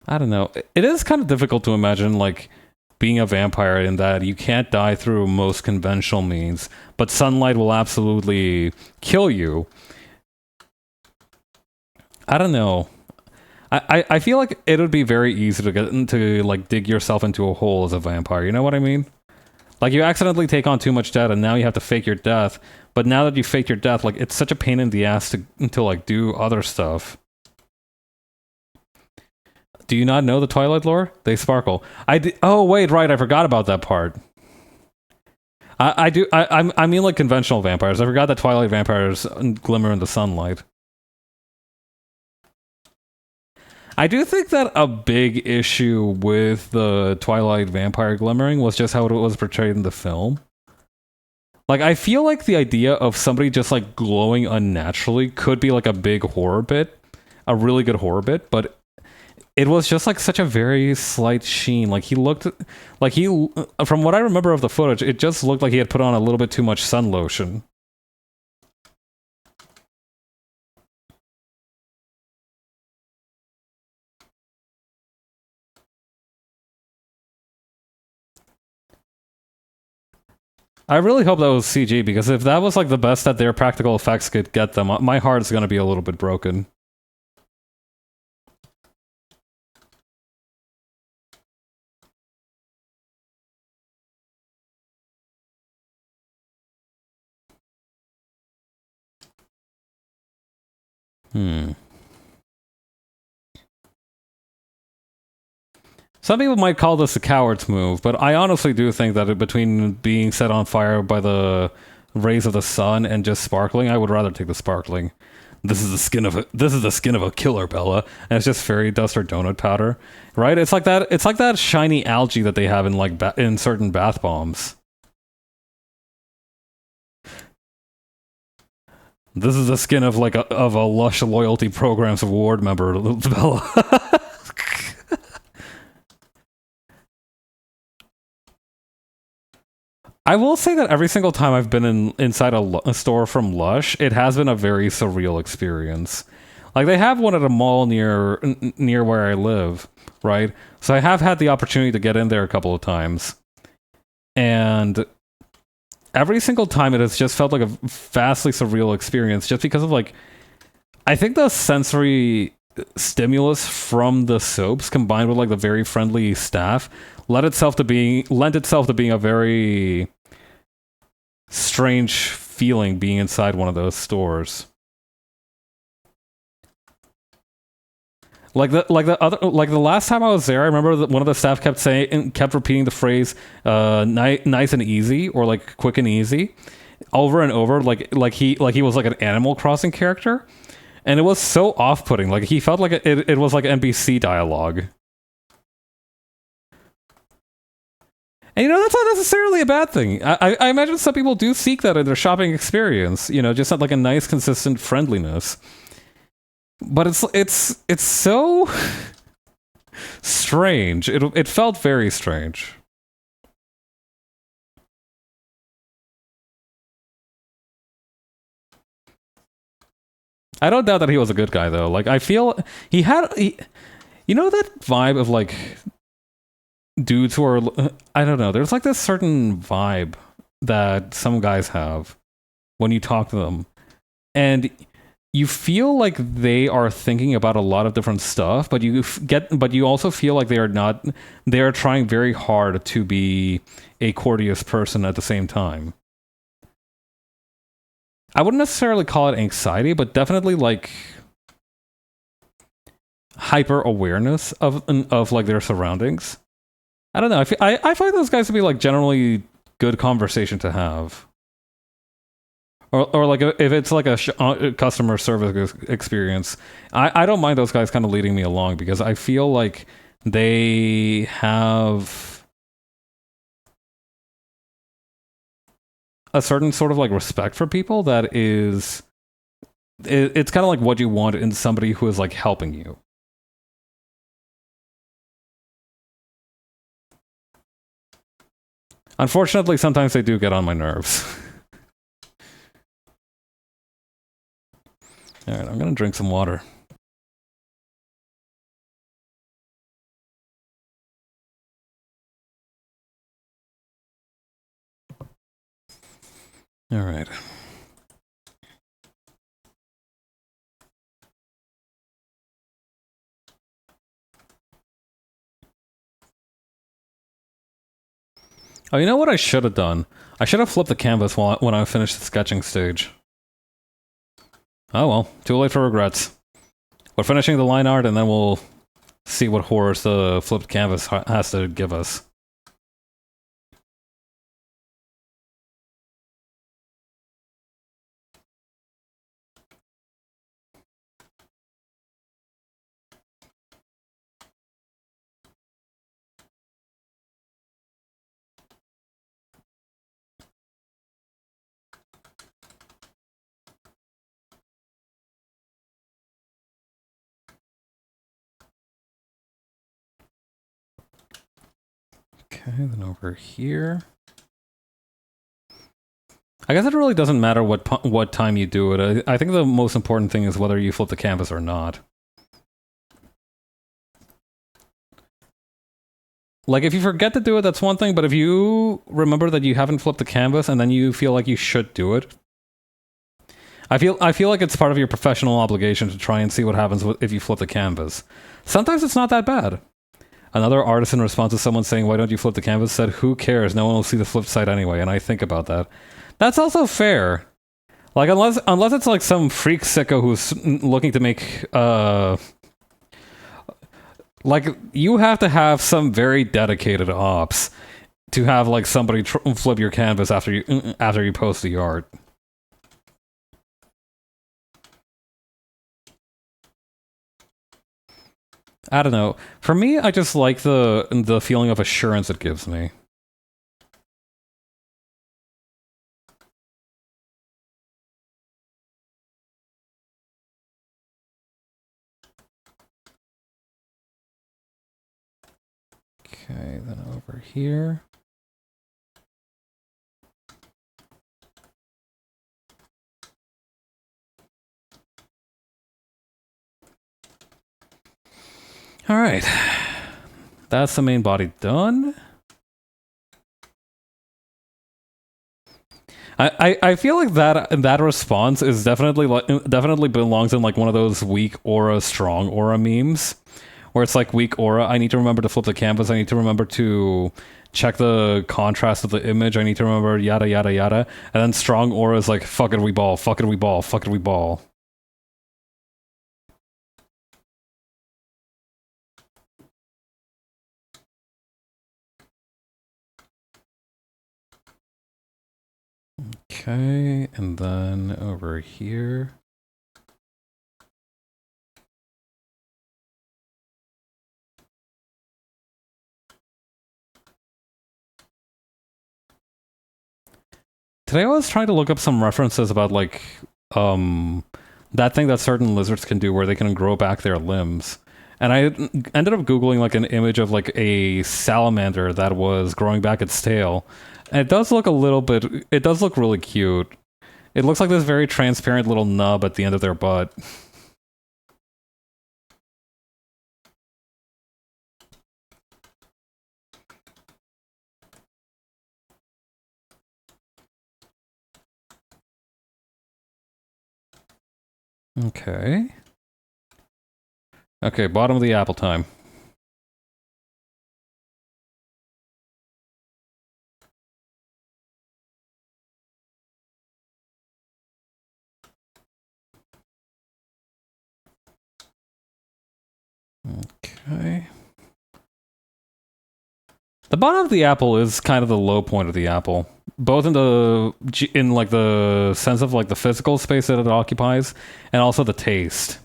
I don't know. It is kind of difficult to imagine, like, being a vampire in that you can't die through most conventional means, but sunlight will absolutely kill you. I don't know. I feel like it would be very easy to get into, like, dig yourself into a hole as a vampire. You know what I mean? Like, you accidentally take on too much debt, and now you have to fake your death. But now that you fake your death, like, it's such a pain in the ass to like, do other stuff. Do you not know the Twilight lore? They sparkle. Oh, wait, right, I forgot about that part. I do. I mean, like, conventional vampires. I forgot that Twilight vampires glimmer in the sunlight. I do think that a big issue with the Twilight vampire glimmering was just how it was portrayed in the film. Like, I feel like the idea of somebody just, like, glowing unnaturally could be, like, a big horror bit. A really good horror bit, but it was just, like, such a very slight sheen. Like, he looked... Like, from what I remember of the footage, it just looked like he had put on a little bit too much sun lotion. I really hope that was CG, because if that was like the best that their practical effects could get them, my heart's gonna be a little bit broken. Hmm. Some people might call this a coward's move, but I honestly do think that between being set on fire by the rays of the sun and just sparkling, I would rather take the sparkling. This is the skin of a killer, Bella, and it's just fairy dust or donut powder, right? It's like that. It's like that shiny algae that they have in like in certain bath bombs. This is the skin of like of a lush loyalty program's award member, Bella. I will say that every single time I've been inside a store from Lush, it has been a very surreal experience. Like, they have one at a mall near where I live, right? So I have had the opportunity to get in there a couple of times, and every single time it has just felt like a vastly surreal experience, just because of like, I think the sensory stimulus from the soaps combined with like the very friendly staff lent itself to being a very strange feeling being inside one of those stores. Like the last time I was there, I remember that one of the staff kept repeating the phrase "nice and easy" or like "quick and easy" over and over, like he was like an Animal Crossing character, and it was so off-putting. Like, he felt like it was like NPC dialogue. And, you know, that's not necessarily a bad thing. I imagine some people do seek that in their shopping experience, you know, just like a nice, consistent friendliness. But it's so strange. It felt very strange. I don't doubt that he was a good guy, though. Like, I feel you know that vibe of like dudes who are, I don't know, there's like this certain vibe that some guys have when you talk to them. And you feel like they are thinking about a lot of different stuff, but you also feel like they are trying very hard to be a courteous person at the same time. I wouldn't necessarily call it anxiety, but definitely like hyper awareness of like their surroundings. I don't know. I find those guys to be like generally good conversation to have. Or like if it's like a customer service experience, I don't mind those guys kind of leading me along because I feel like they have a certain sort of like respect for people that is it's kind of like what you want in somebody who is like helping you. Unfortunately, sometimes they do get on my nerves. All right, I'm gonna drink some water. All right. Oh, you know what I should have done? I should have flipped the canvas when I finished the sketching stage. Oh well, too late for regrets. We're finishing the line art and then we'll see what horrors the flipped canvas has to give us. Okay, then over here. I guess it really doesn't matter what time you do it. I think the most important thing is whether you flip the canvas or not. Like, if you forget to do it, that's one thing, but if you remember that you haven't flipped the canvas and then you feel like you should do it, I feel like it's part of your professional obligation to try and see what happens if you flip the canvas. Sometimes it's not that bad. Another artist in response to someone saying, "Why don't you flip the canvas?" said, "Who cares? No one will see the flip side anyway." And I think about that. That's also fair. Like, unless it's like some freak sicko who's looking to make like, you have to have some very dedicated ops to have like somebody flip your canvas after you post the art. I don't know. For me, I just like the feeling of assurance it gives me. Okay, then over here. All right. That's the main body done. I feel like that response is definitely belongs in like one of those weak aura, strong aura memes, where it's like weak aura. I need to remember to flip the canvas. I need to remember to check the contrast of the image. I need to remember yada yada yada. And then strong aura is like fuck it we ball, fuck it we ball, fuck it we ball. Okay, and then over here. Today I was trying to look up some references about like that thing that certain lizards can do where they can grow back their limbs. And I ended up googling like an image of like a salamander that was growing back its tail. And it does look it does look really cute. It looks like this very transparent little nub at the end of their butt. Okay. Okay, bottom of the apple time. Okay. The bottom of the apple is kind of the low point of the apple, both in like the sense of like the physical space that it occupies, and also the taste.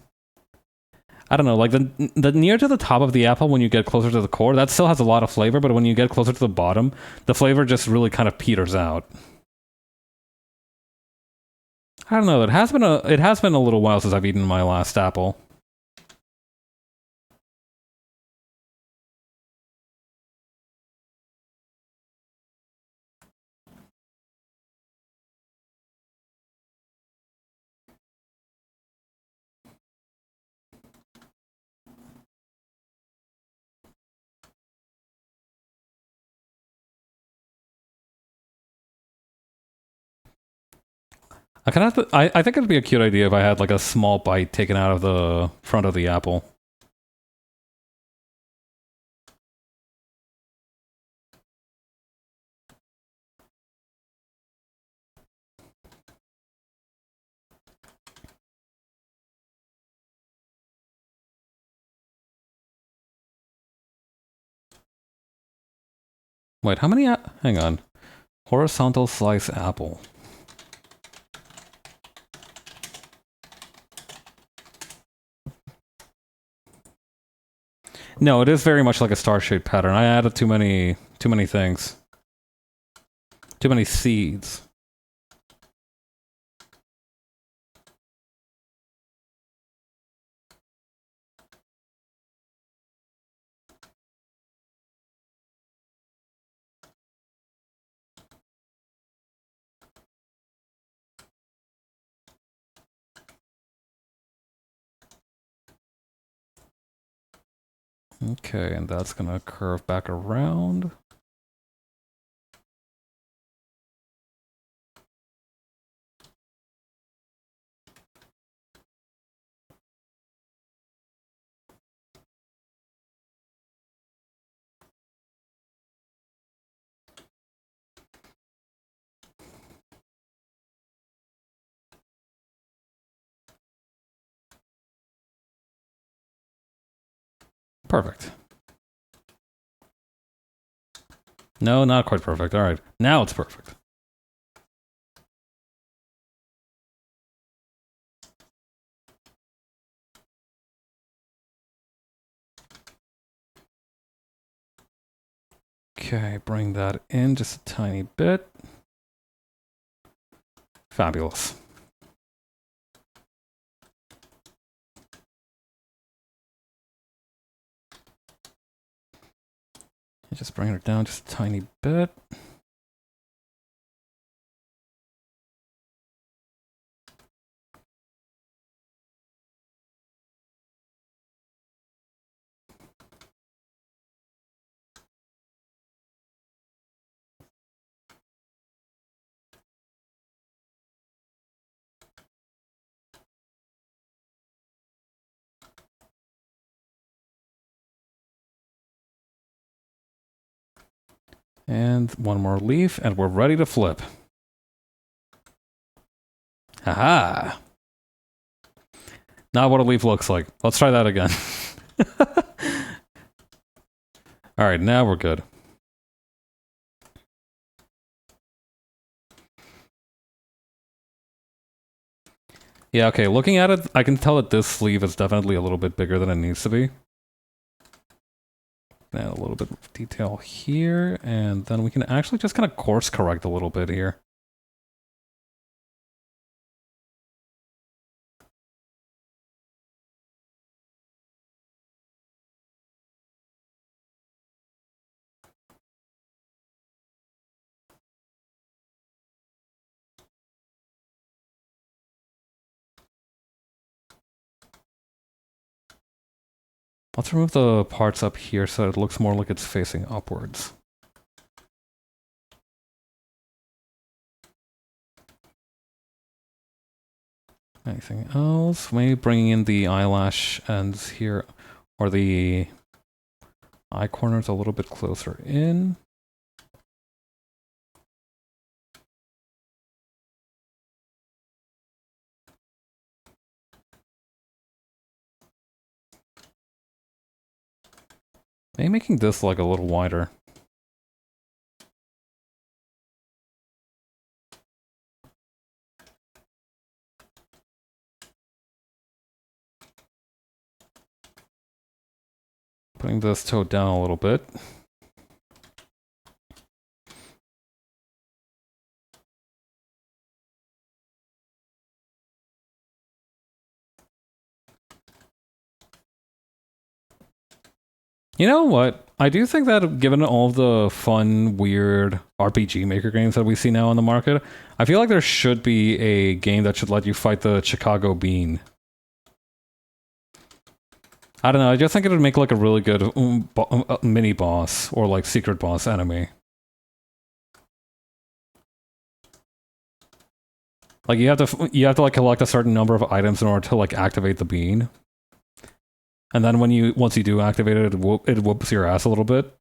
I don't know, like the near to the top of the apple when you get closer to the core, that still has a lot of flavor, but when you get closer to the bottom, the flavor just really kind of peters out. I don't know. It has been a little while since I've eaten my last apple. I think it'd be a cute idea if I had like a small bite taken out of the front of the apple. Wait, how many? Hang on. Horizontal slice apple. No, it is very much like a star-shaped pattern. I added too many things. Too many seeds. Okay, and that's gonna curve back around. Perfect. No, not quite perfect. All right, now it's perfect. Okay, bring that in just a tiny bit. Fabulous. Just bring it down just a tiny bit. And one more leaf, and we're ready to flip. Haha! Not what a leaf looks like. Let's try that again. Alright, now we're good. Yeah, okay, looking at it, I can tell that this sleeve is definitely a little bit bigger than it needs to be. Add a little bit of detail here, and then we can actually just kind of course correct a little bit here. Let's remove the parts up here so it looks more like it's facing upwards. Anything else? Maybe bringing in the eyelash ends here, or the eye corners a little bit closer in. Maybe making this like a little wider. Putting this toe down a little bit. You know what? I do think that given all the fun, weird RPG Maker games that we see now on the market, I feel like there should be a game that should let you fight the Chicago Bean. I don't know, I just think it would make like a really good mini boss or like secret boss enemy. Like you have to like collect a certain number of items in order to like activate the bean. And then once you do activate it, it whoops your ass a little bit.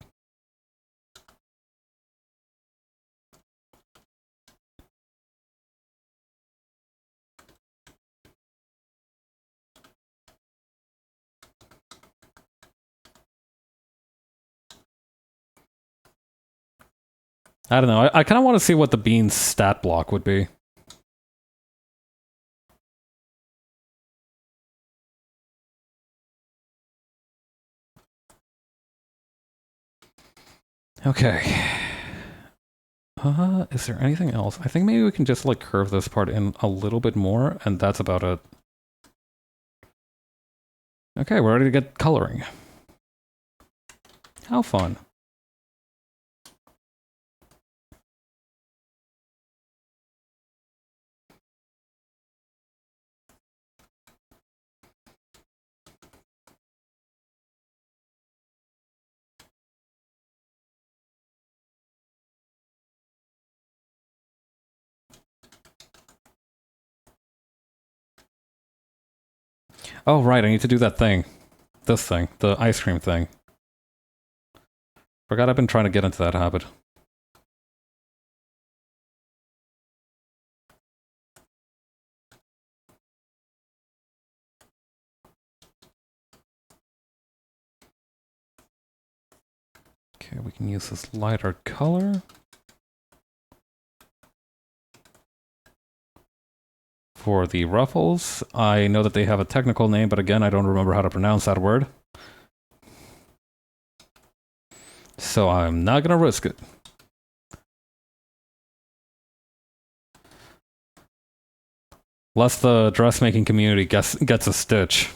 I don't know. I kind of want to see what the bean's stat block would be. Okay. Is there anything else? I think maybe we can just like curve this part in a little bit more, and that's about it. Okay, we're ready to get coloring. How fun. Oh, right, I need to do that thing. This thing, the ice cream thing. Forgot I've been trying to get into that habit. Okay, we can use this lighter color. For the ruffles, I know that they have a technical name, but again, I don't remember how to pronounce that word. So I'm not gonna risk it. Lest the dressmaking community gets a stitch.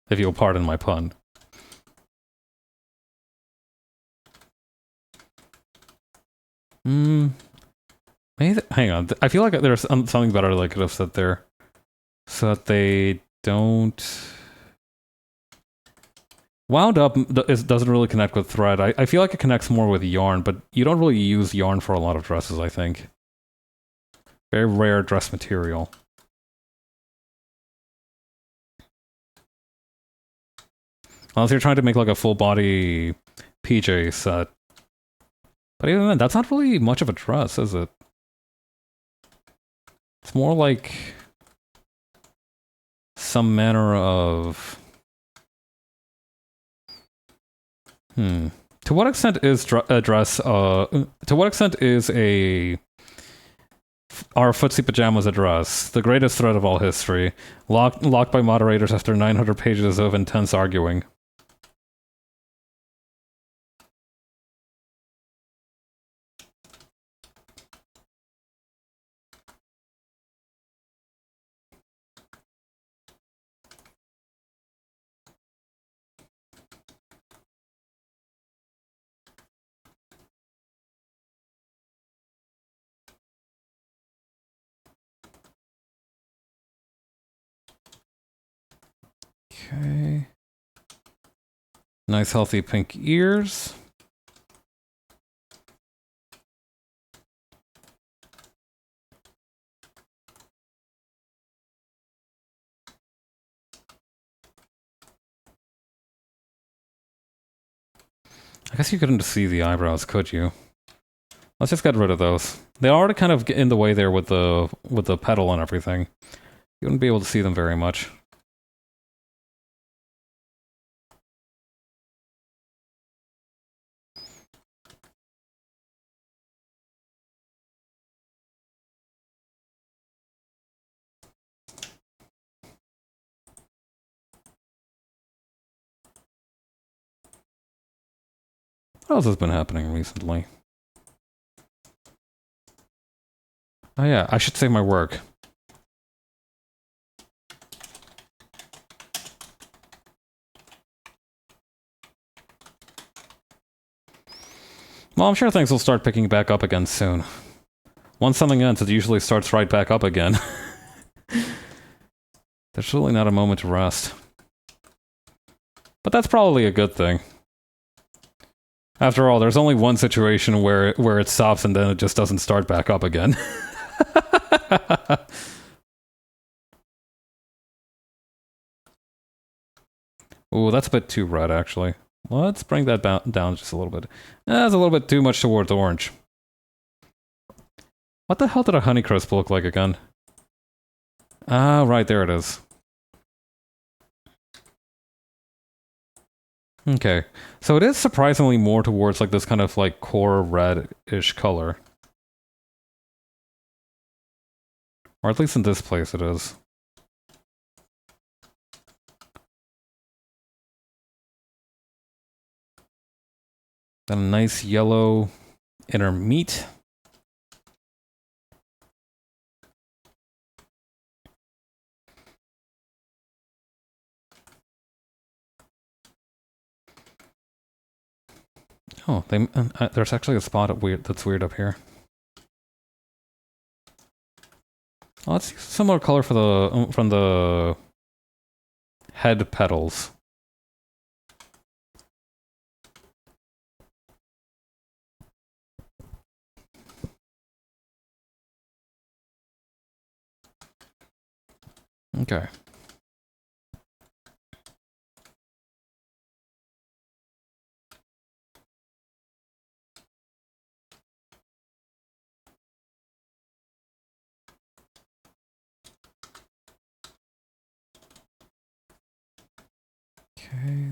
If you'll pardon my pun. Maybe hang on. I feel like there's something better that I could have said there. So that they don't... Wound up doesn't really connect with thread. I feel like it connects more with yarn, but you don't really use yarn for a lot of dresses, I think. Very rare dress material. Unless you're trying to make like a full body PJ set. But even then, that's not really much of a dress, is it? It's more like some manner of... To what extent is a dress, to what extent is our footsie pajamas a dress? The greatest thread of all history. Locked by moderators after 900 pages of intense arguing. Okay. Nice healthy pink ears. I guess you couldn't see the eyebrows, could you? Let's just get rid of those. They already kind of get in the way there with the pedal and everything. You wouldn't be able to see them very much. What else has been happening recently? Oh yeah, I should save my work. Well, I'm sure things will start picking back up again soon. Once something ends, it usually starts right back up again. There's really not a moment to rest. But that's probably a good thing. After all, there's only one situation where it stops and then it just doesn't start back up again. Ooh, that's a bit too red, actually. Let's bring that down just a little bit. That's a little bit too much towards orange. What the hell did a Honeycrisp look like again? Ah, right, there it is. Okay, so it is surprisingly more towards like this kind of like core red-ish color. Or at least in this place it is. Then a nice yellow inner meat. Oh, there's actually a spot that's weird up here. Oh, let's use a similar color for from the head petals. Okay. Okay.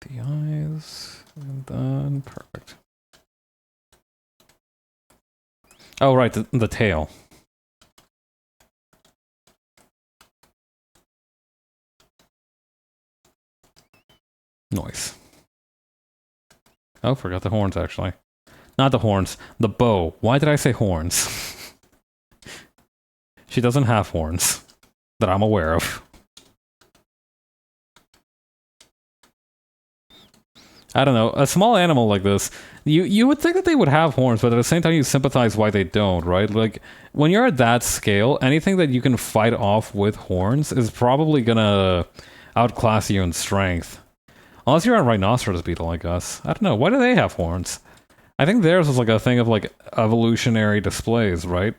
The eyes, and then perfect. Oh, right, the tail. Nice. Oh, forgot the horns, actually. Not the horns, the bow. Why did I say horns? She doesn't have horns that I'm aware of. I don't know, a small animal like this, you would think that they would have horns, but at the same time you sympathize why they don't, right? Like, when you're at that scale, anything that you can fight off with horns is probably gonna outclass you in strength. Unless you're a rhinoceros beetle, I guess. I don't know, why do they have horns? I think theirs is like a thing of like evolutionary displays, right?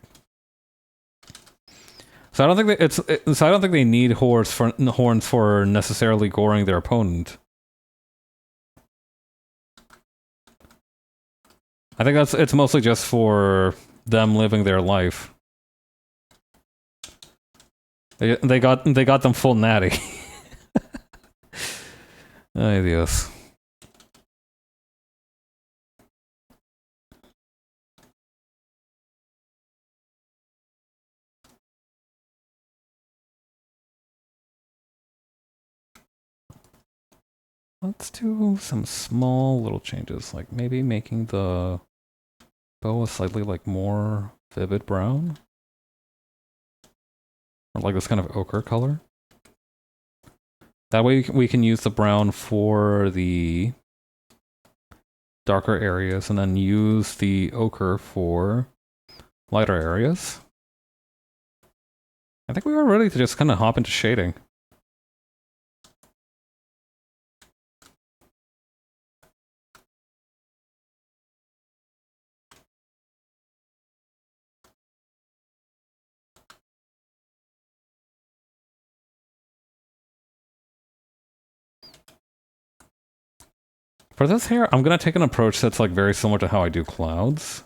So I don't think so I don't think they need horns for necessarily goring their opponent. I think it's mostly just for them living their life. They got them full natty. Ay Dios. Let's do some small little changes, like maybe making the bow a slightly like more vivid brown. Or like this kind of ochre color. That way we can use the brown for the darker areas and then use the ochre for lighter areas. I think we were ready to just kind of hop into shading. For this hair, I'm gonna take an approach that's like very similar to how I do clouds.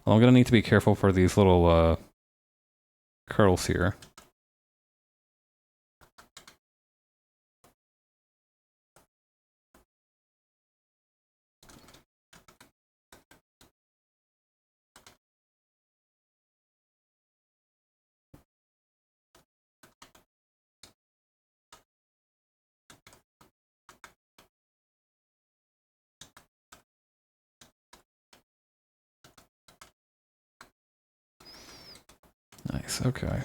I'm gonna need to be careful for these little curls here. Nice, okay.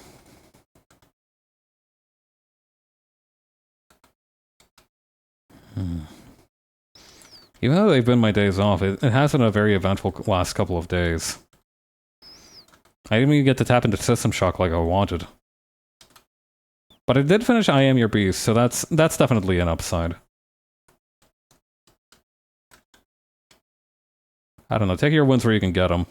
Even though they've been my days off, it has been a very eventful last couple of days. I didn't even get to tap into System Shock like I wanted. But I did finish I Am Your Beast, so that's definitely an upside. I don't know, take your wins where you can get them.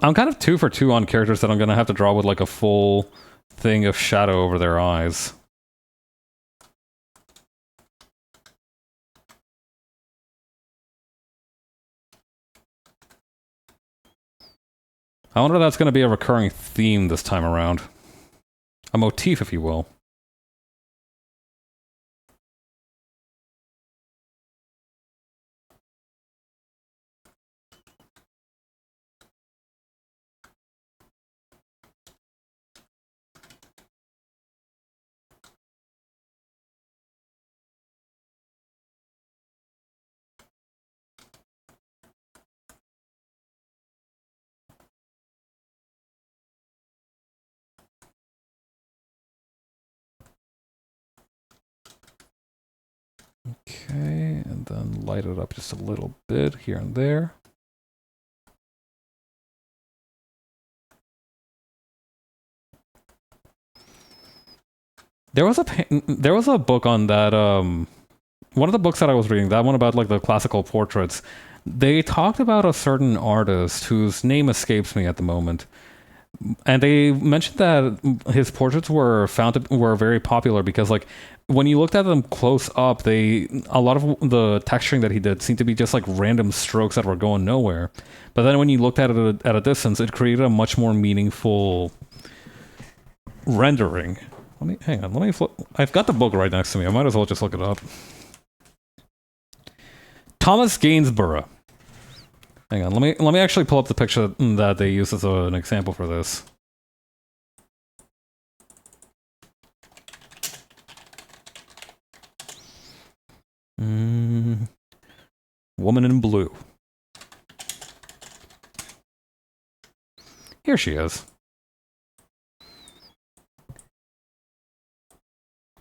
I'm kind of 2 for 2 on characters that I'm gonna have to draw with like a full thing of shadow over their eyes. I wonder if that's gonna be a recurring theme this time around. A motif, if you will. Okay, and then light it up just a little bit here and there. There was a book on that, one of the books that I was reading, that one about like the classical portraits, they talked about a certain artist whose name escapes me at the moment. And they mentioned that his portraits were were very popular because, like, when you looked at them close up, a lot of the texturing that he did seemed to be just like random strokes that were going nowhere. But then when you looked at it at a distance, it created a much more meaningful rendering. Hang on. Let me flip. I've got the book right next to me. I might as well just look it up. Thomas Gainsborough. Hang on, let me actually pull up the picture that they used as an example for this. Woman in Blue. Here she is.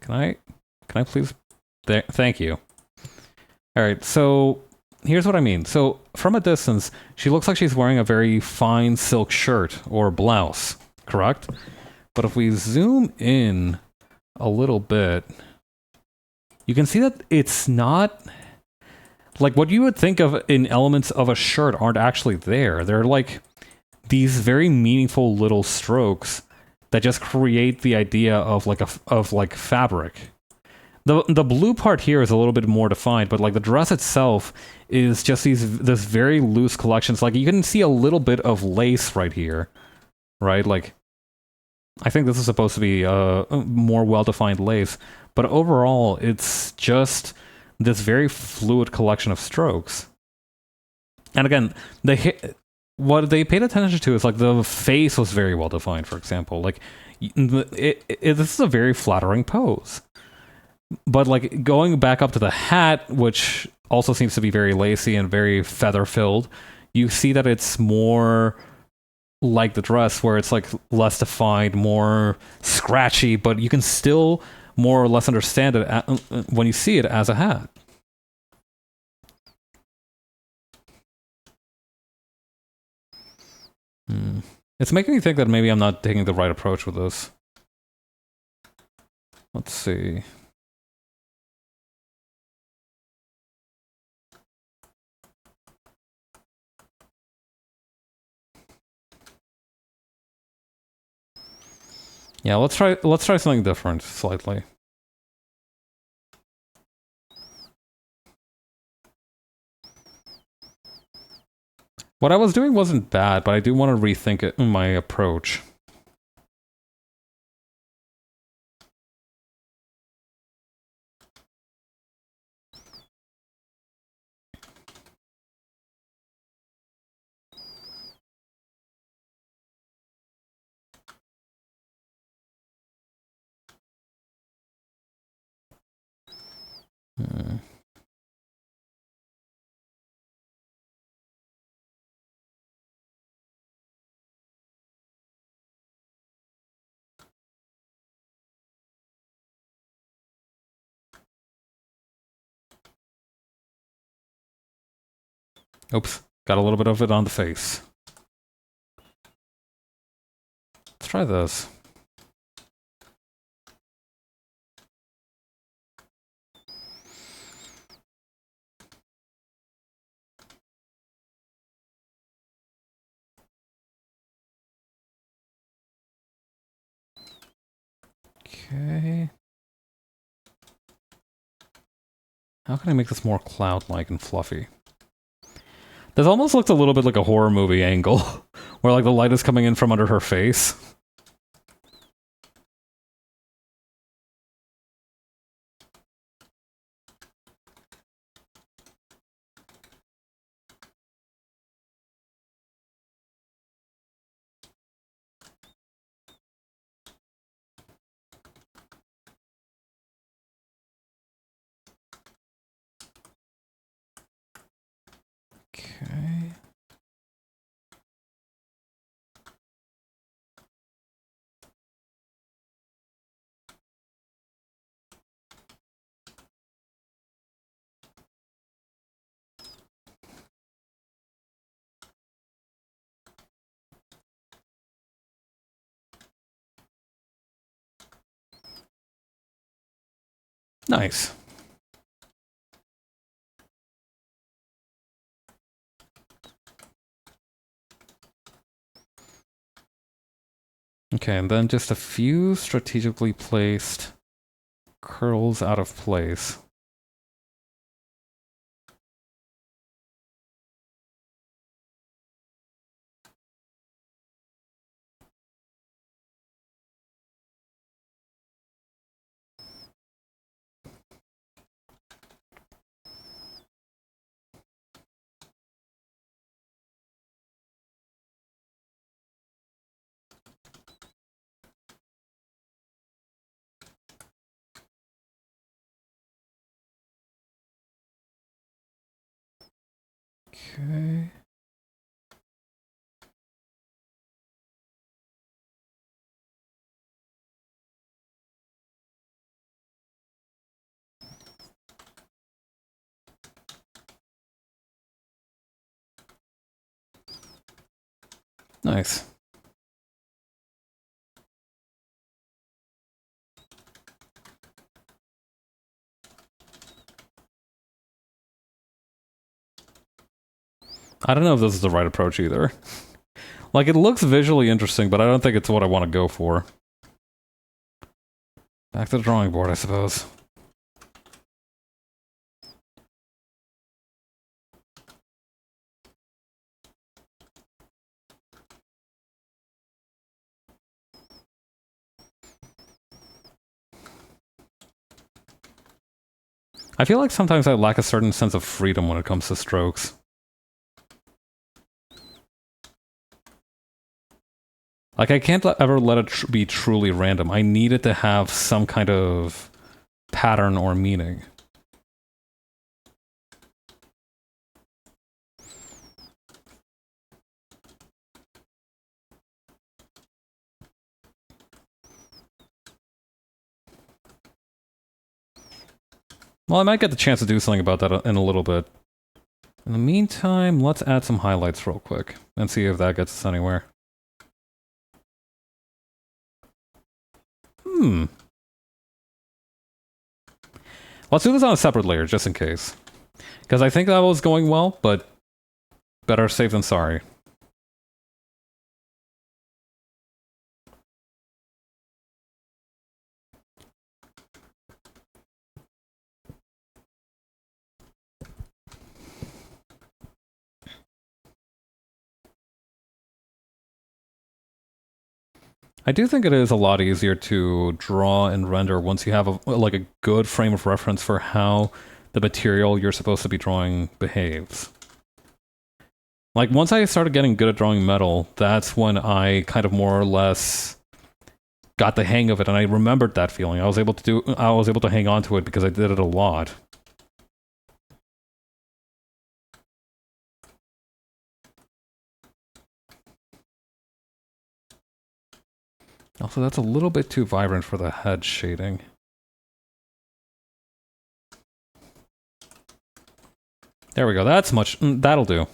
Can I please? Thank you. All right, so here's what I mean. So from a distance, she looks like she's wearing a very fine silk shirt or blouse, correct? But if we zoom in a little bit, you can see that it's not like what you would think of in elements of a shirt aren't actually there. They're like these very meaningful little strokes that just create the idea of like fabric. The blue part here is a little bit more defined, but like the dress itself is just this very loose collections. Like you can see a little bit of lace right here, right? Like I think this is supposed to be a more well-defined lace, but overall it's just this very fluid collection of strokes. And again, what they paid attention to is like the face was very well defined. For example, like this is a very flattering pose. But like going back up to the hat, which also seems to be very lacy and very feather filled, you see that it's more like the dress, where it's like less defined, more scratchy, but you can still more or less understand it when you see it as a hat. It's making me think that maybe I'm not taking the right approach with this. Let's see. Yeah, let's try something different slightly. What I was doing wasn't bad, but I do want to rethink it, my approach. Hmm. Oops, got a little bit of it on the face. Let's try this. Okay. How can I make this more cloud-like and fluffy? This almost looks a little bit like a horror movie angle, where like the light is coming in from under her face. Okay. Nice. Okay, and then just a few strategically placed curls out of place. Okay. Nice. I don't know if this is the right approach either. Like, it looks visually interesting, but I don't think it's what I want to go for. Back to the drawing board, I suppose. I feel like sometimes I lack a certain sense of freedom when it comes to strokes. Like, I can't ever let it be truly random. I need it to have some kind of pattern or meaning. Well, I might get the chance to do something about that in a little bit. In the meantime, let's add some highlights real quick and see if that gets us anywhere. Let's do this on a separate layer, just in case. Because I think that was going well, but better safe than sorry. I do think it is a lot easier to draw and render once you have like a good frame of reference for how the material you're supposed to be drawing behaves. Like, once I started getting good at drawing metal, that's when I kind of more or less got the hang of it, and I remembered that feeling. I was able to hang on to it because I did it a lot. Also, that's a little bit too vibrant for the head shading. There we go. That'll do.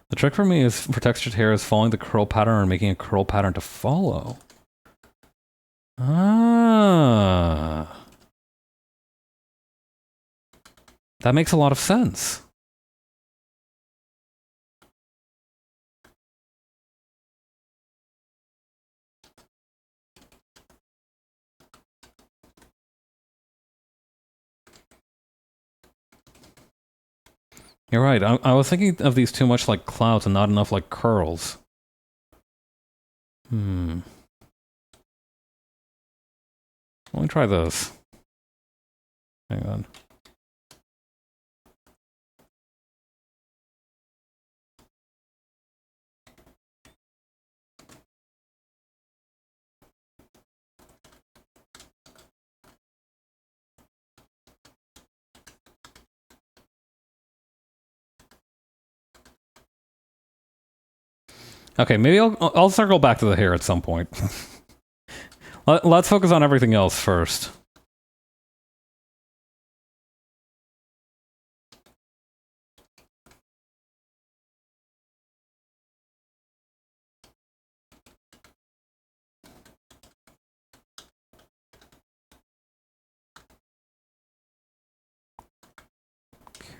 The trick for me is, for textured hair, is following the curl pattern and making a curl pattern to follow. Ah. That makes a lot of sense. You're right. I was thinking of these too much like clouds and not enough like curls. Let me try this. Hang on. Okay, maybe I'll circle back to the hair at some point. Let's focus on everything else first.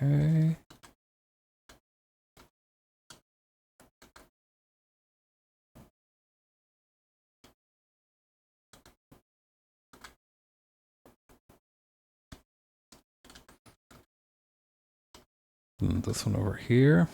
Okay. And this one over here.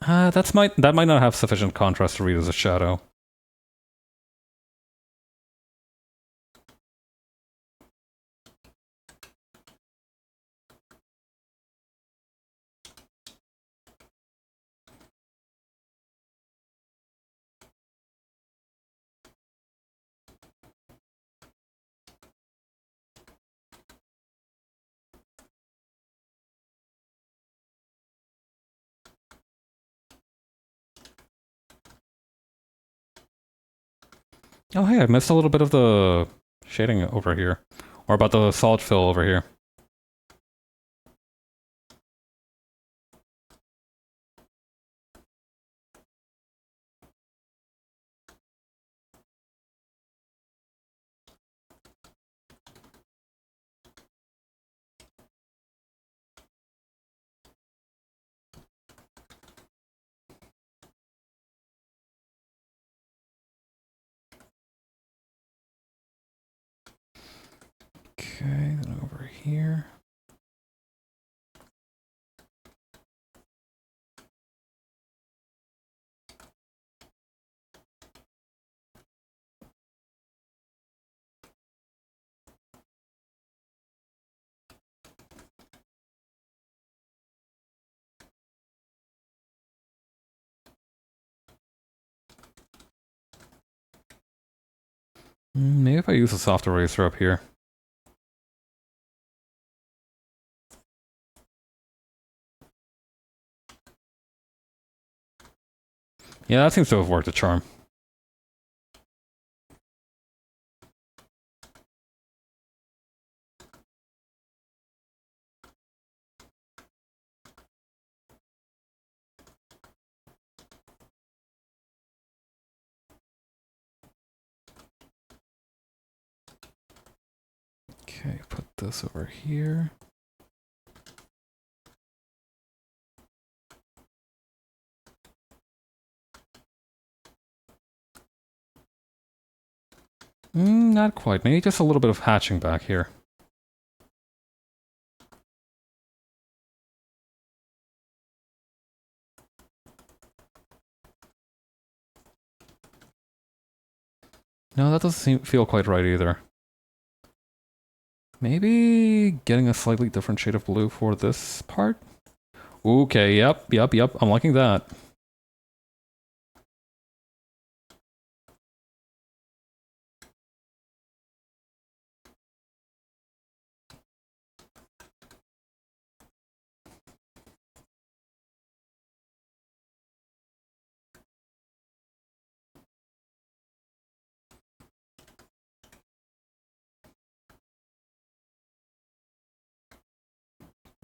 That might not have sufficient contrast to read as a shadow. Oh, hey, I missed a little bit of the shading over here. Or about the solid fill over here. Okay, then over here. Maybe if I use a soft eraser up here. Yeah, that seems to have worked a charm. Okay, put this over here. Not quite. Maybe just a little bit of hatching back here. No, that doesn't feel quite right either. Maybe getting a slightly different shade of blue for this part? Okay, yep. I'm liking that.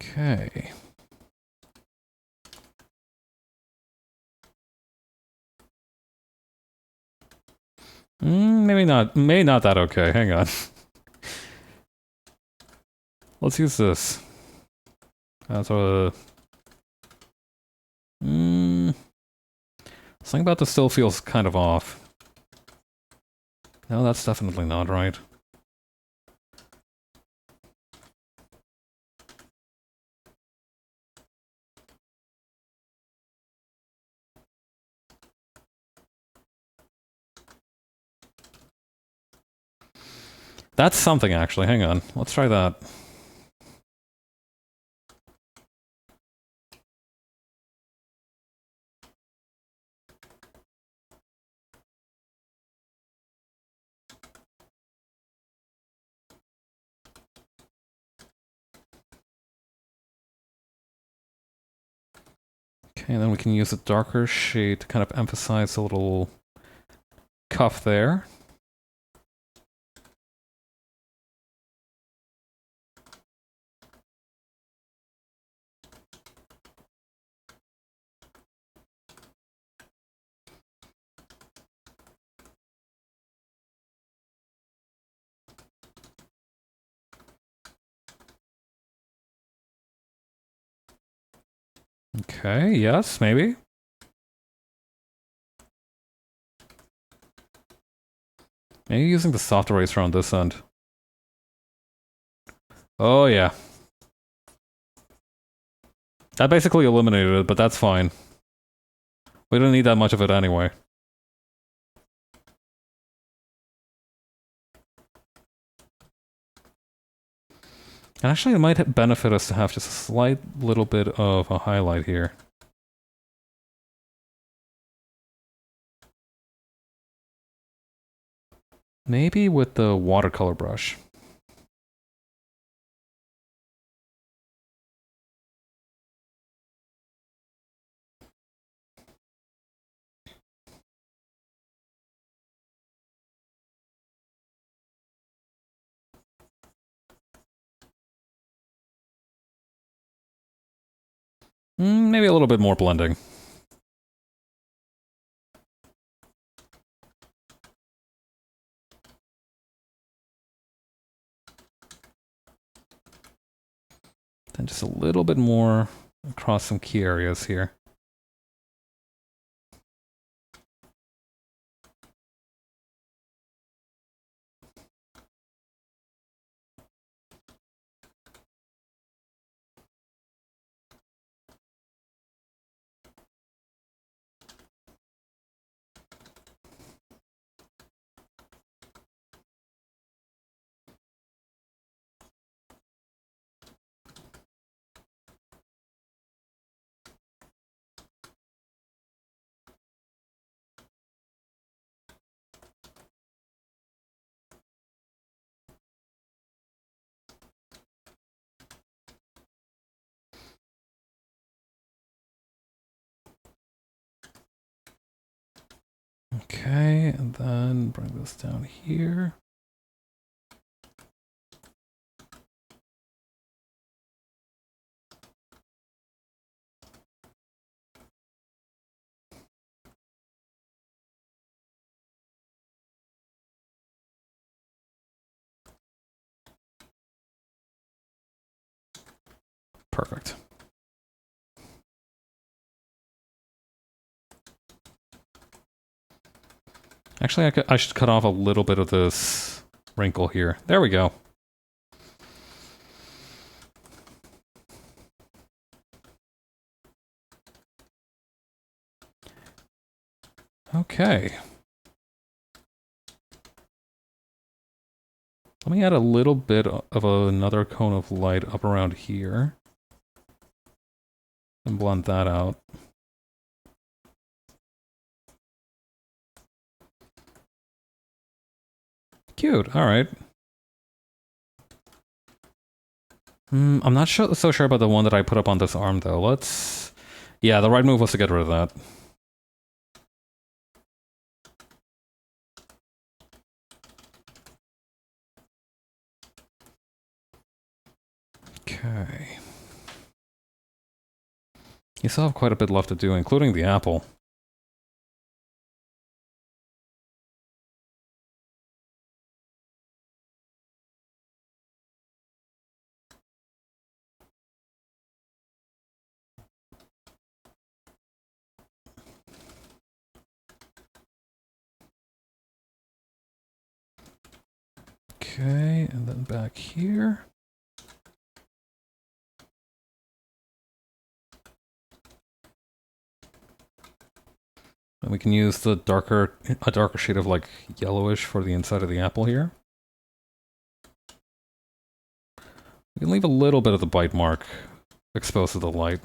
Okay. Maybe not. Maybe not that okay. Hang on. Let's use this. That's a. Something about this still feels kind of off. No, that's definitely not right. That's something, actually. Hang on. Let's try that. Okay, then we can use a darker shade to kind of emphasize the little cuff there. Okay, yes, maybe. Maybe using the soft eraser on this end. Oh, yeah. That basically eliminated it, but that's fine. We don't need that much of it anyway. And actually, it might benefit us to have just a slight little bit of a highlight here. Maybe with the watercolor brush. Maybe a little bit more blending. Then just a little bit more across some key areas here. Okay, and then bring this down here. Perfect. Actually, I should cut off a little bit of this wrinkle here. There we go. Okay. Let me add a little bit of another cone of light up around here. And blend that out. Cute, alright. I'm not so sure about the one that I put up on this arm, though. Let's... Yeah, the right move was to get rid of that. Okay. You still have quite a bit left to do, including the apple. Okay, and then back here. And we can use the a darker shade of like yellowish for the inside of the apple here. We can leave a little bit of the bite mark exposed to the light.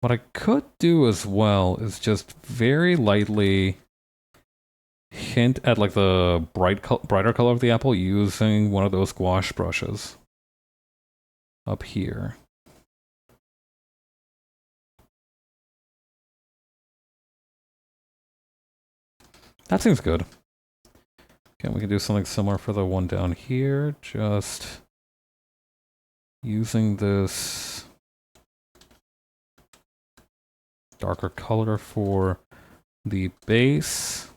What I could do as well is just very lightly hint at like the brighter color of the apple using one of those gouache brushes up here. That seems good. Okay, we can do something similar for the one down here, just using this darker color for the base.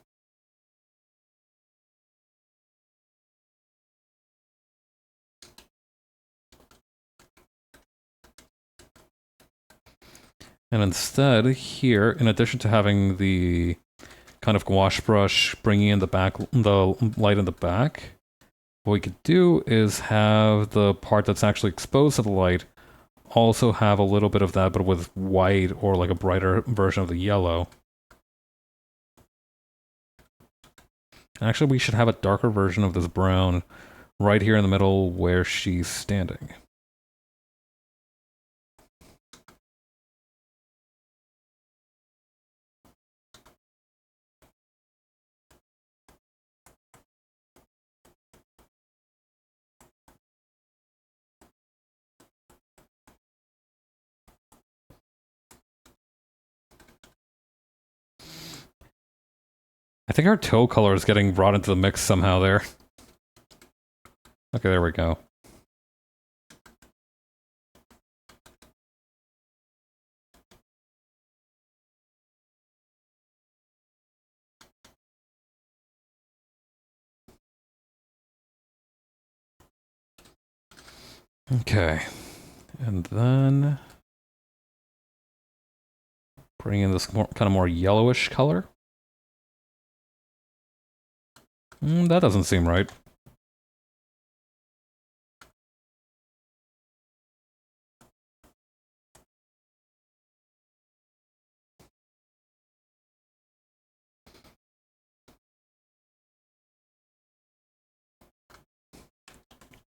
And instead, here, in addition to having the kind of gouache brush bringing in the light in the back, what we could do is have the part that's actually exposed to the light also have a little bit of that, but with white or like a brighter version of the yellow. Actually, we should have a darker version of this brown right here in the middle where she's standing. I think our toe color is getting brought into the mix somehow there. Okay, there we go. Okay, and then bring in this kind of more yellowish color. That doesn't seem right.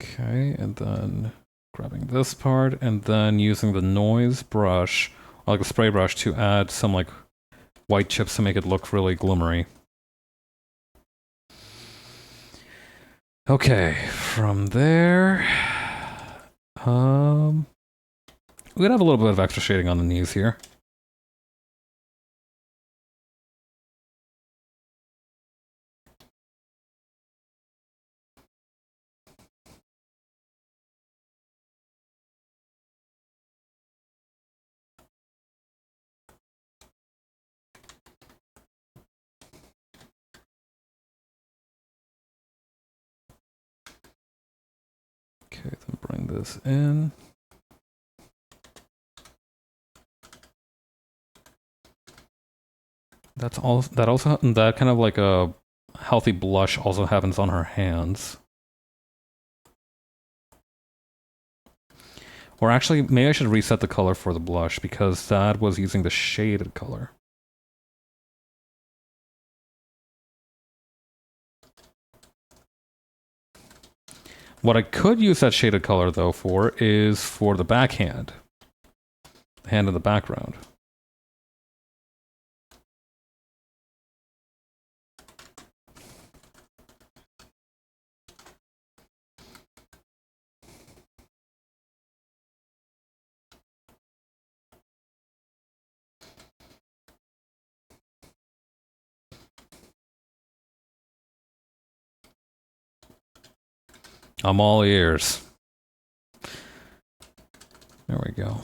Okay, and then grabbing this part, and then using the noise brush, like a spray brush, to add some like white chips to make it look really glimmery. Okay, from there, Um, we could have a little bit of extra shading on the knees here. Okay, then bring this in. That's all. That kind of like a healthy blush also happens on her hands. Or actually, maybe I should reset the color for the blush because that was using the shaded color. What I could use that shaded color though for is for the backhand. The hand in the background. I'm all ears. There we go.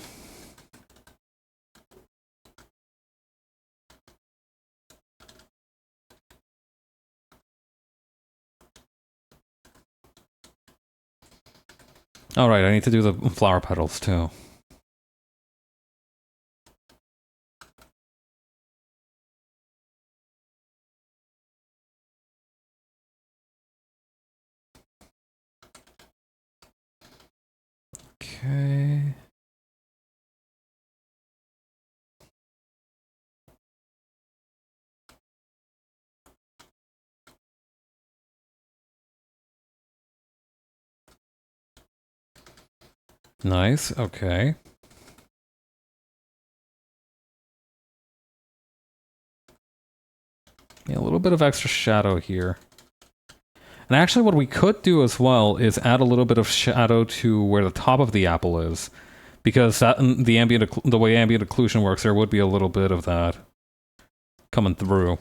Alright, I need to do the flower petals too. Okay. Nice, okay. Yeah, a little bit of extra shadow here. And actually what we could do as well is add a little bit of shadow to where the top of the apple is. Because that, the way ambient occlusion works, there would be a little bit of that coming through.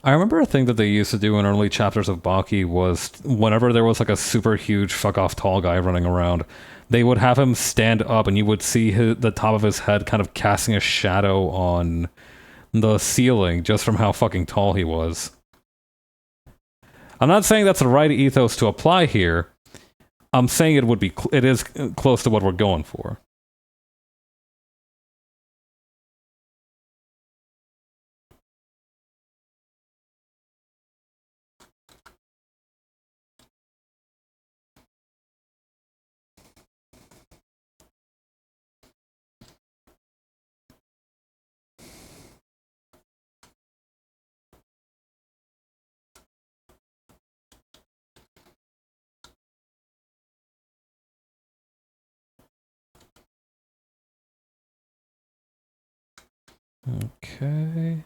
I remember a thing that they used to do in early chapters of Baki was whenever there was like a super huge fuck off tall guy running around, they would have him stand up and you would see the top of his head kind of casting a shadow on the ceiling just from how fucking tall he was. I'm not saying that's the right ethos to apply here. I'm saying it is close to what we're going for. Okay.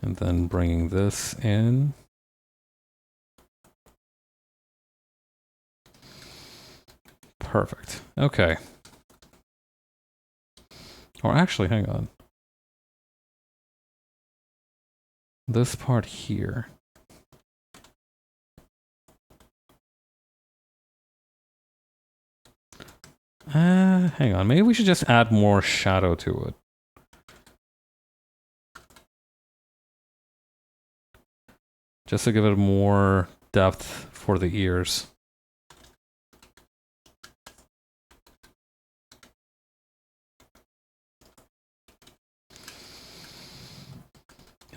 And then bringing this in. Perfect. Okay. Or actually, hang on. This part here. Hang on. Maybe we should just add more shadow to it. Just to give it more depth for the ears.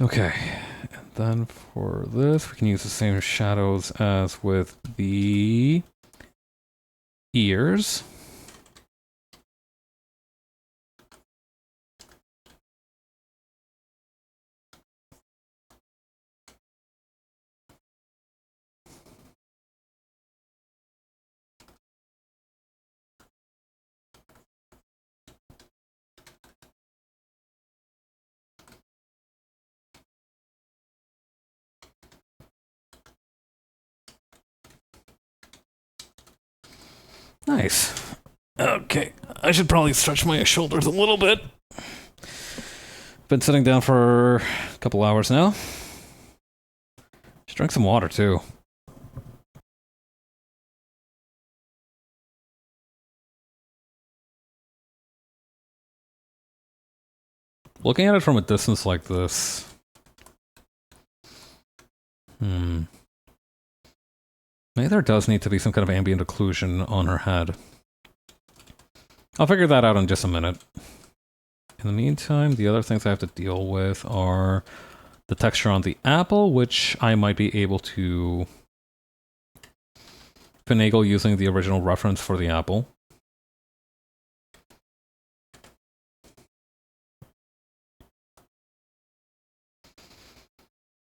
Okay. And then for this, we can use the same shadows as with the ears. Nice. Okay, I should probably stretch my shoulders a little bit. Been sitting down for a couple hours now. Should drink some water too. Looking at it from a distance like this... Maybe there does need to be some kind of ambient occlusion on her head. I'll figure that out in just a minute. In the meantime, the other things I have to deal with are the texture on the apple, which I might be able to finagle using the original reference for the apple.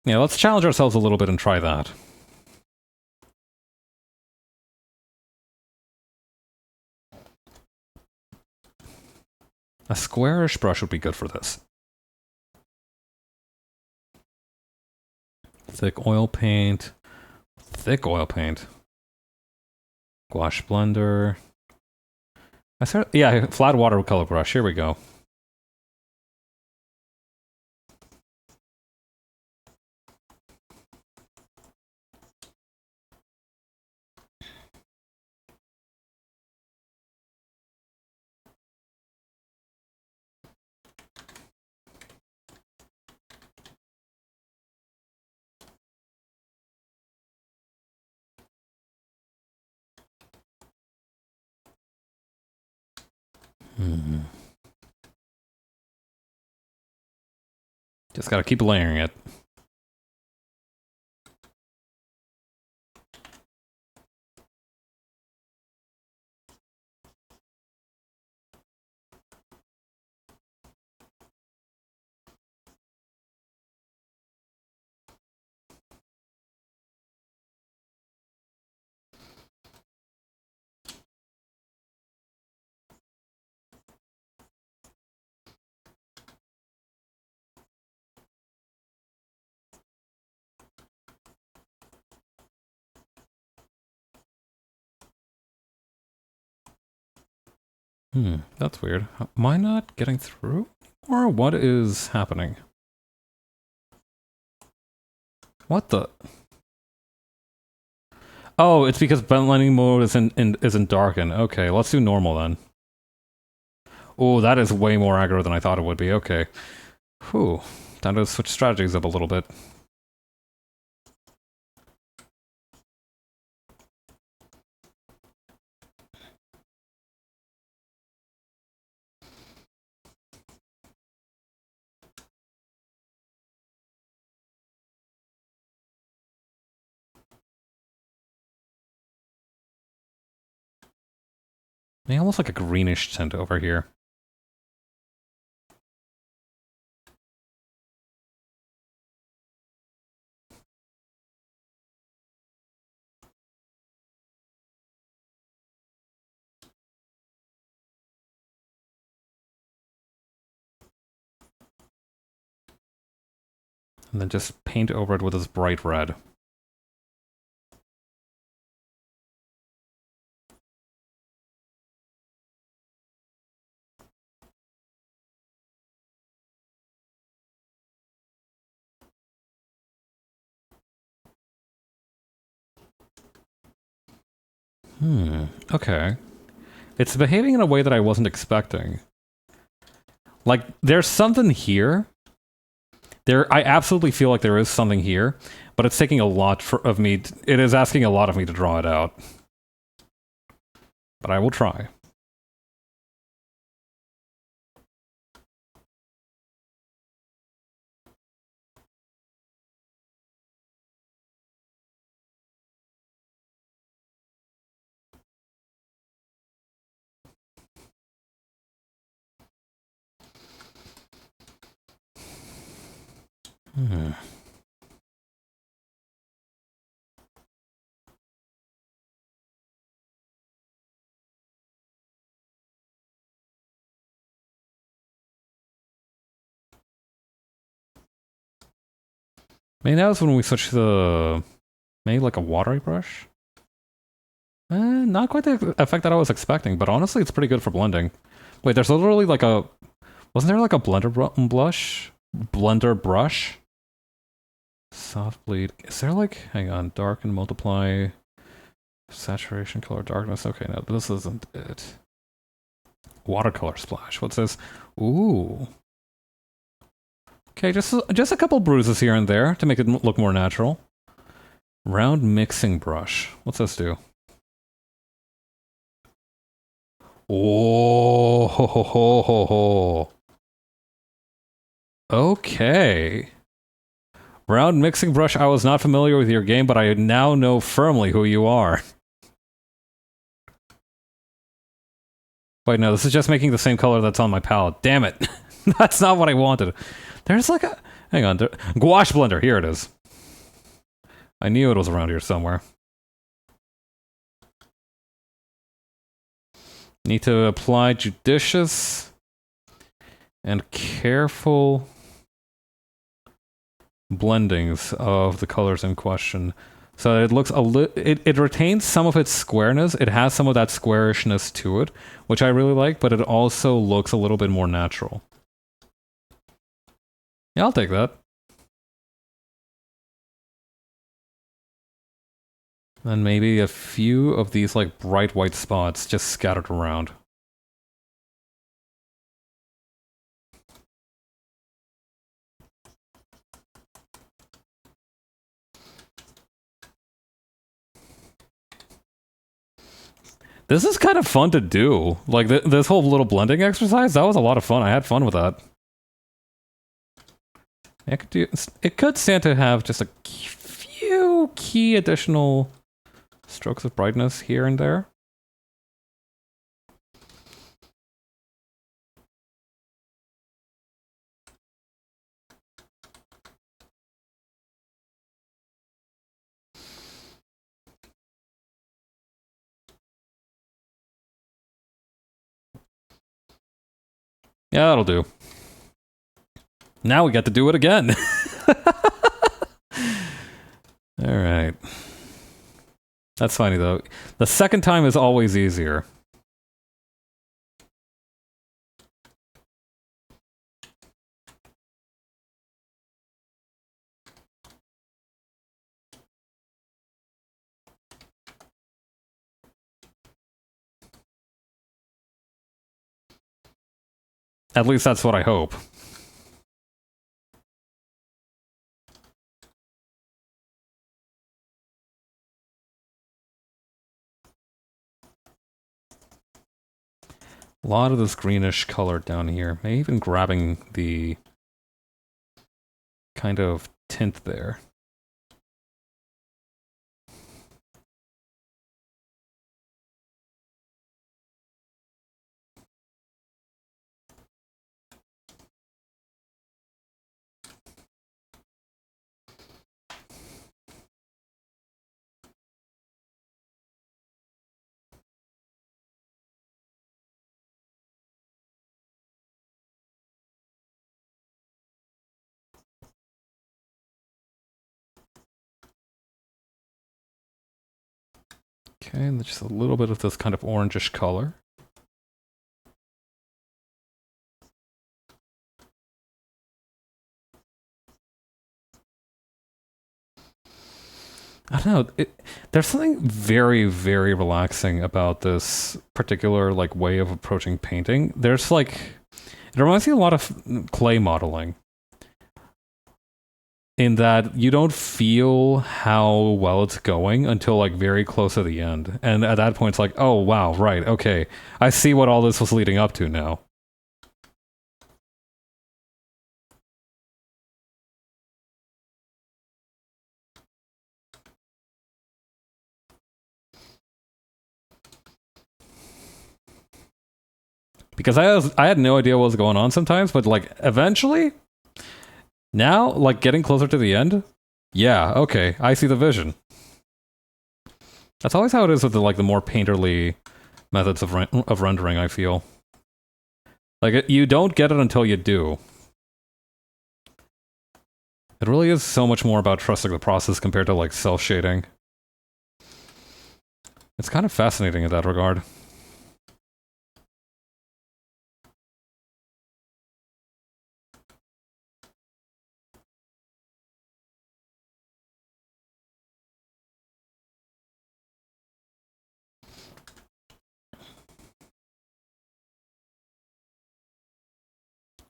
Yeah, let's challenge ourselves a little bit and try that. A squarish brush would be good for this. Thick oil paint. Thick oil paint. Gouache blender. Yeah, flat watercolor brush. Here we go. Just gotta keep layering it. That's weird. Am I not getting through? Or what is happening? What the? Oh, it's because blending mode isn't darken. Okay, let's do normal then. Oh, that is way more aggro than I thought it would be. Okay. Whew. Time to switch strategies up a little bit. Yeah, almost like a greenish tint over here. And then just paint over it with this bright red. Okay. It's behaving in a way that I wasn't expecting. Like, there's something here. I absolutely feel like there is something here, but it's taking a lot of me. It is asking a lot of me to draw it out. But I will try. Maybe that was when we switched to maybe like a watery brush? Not quite the effect that I was expecting, but honestly, it's pretty good for blending. Wait, there's literally like a... Wasn't there like a blush? Blender brush? Soft bleed. Is there like... Hang on. Darken, multiply... Saturation, color, darkness. Okay, no, this isn't it. Watercolor splash. What's this? Ooh. Okay, just a couple bruises here and there to make it look more natural. Round mixing brush. What's this do? Oh, ho, ho, ho, ho, ho. Okay. Round mixing brush, I was not familiar with your game, but I now know firmly who you are. Wait, no, this is just making the same color that's on my palette. Damn it. That's not what I wanted. There's like a... Hang on. Gouache blender. Here it is. I knew it was around here somewhere. Need to apply judicious and careful blendings of the colors in question. So it looks it retains some of its squareness. It has some of that squarishness to it, which I really like, but it also looks a little bit more natural. Yeah, I'll take that. And maybe a few of these like bright white spots just scattered around. This is kind of fun to do. Like, this whole little blending exercise, that was a lot of fun. I had fun with that. It could stand to have just a few key additional strokes of brightness here and there. Yeah, that'll do. Now we get to do it again. Alright. That's funny, though. The second time is always easier. At least that's what I hope. A lot of this greenish color down here. Maybe even grabbing the kind of tint there. Okay, and just a little bit of this kind of orangish color. I don't know, there's something very, very relaxing about this particular like way of approaching painting. There's like, it reminds me a lot of clay modeling. In that you don't feel how well it's going until like very close to the end. And at that point it's like, oh wow, right, okay. I see what all this was leading up to now. Because I had no idea what was going on sometimes, but like eventually, now, like getting closer to the end, yeah, okay, I see the vision. That's always how it is with the more painterly methods of rendering, I feel. Like, you don't get it until you do. It really is so much more about trusting the process compared to, like, self-shading. It's kind of fascinating in that regard.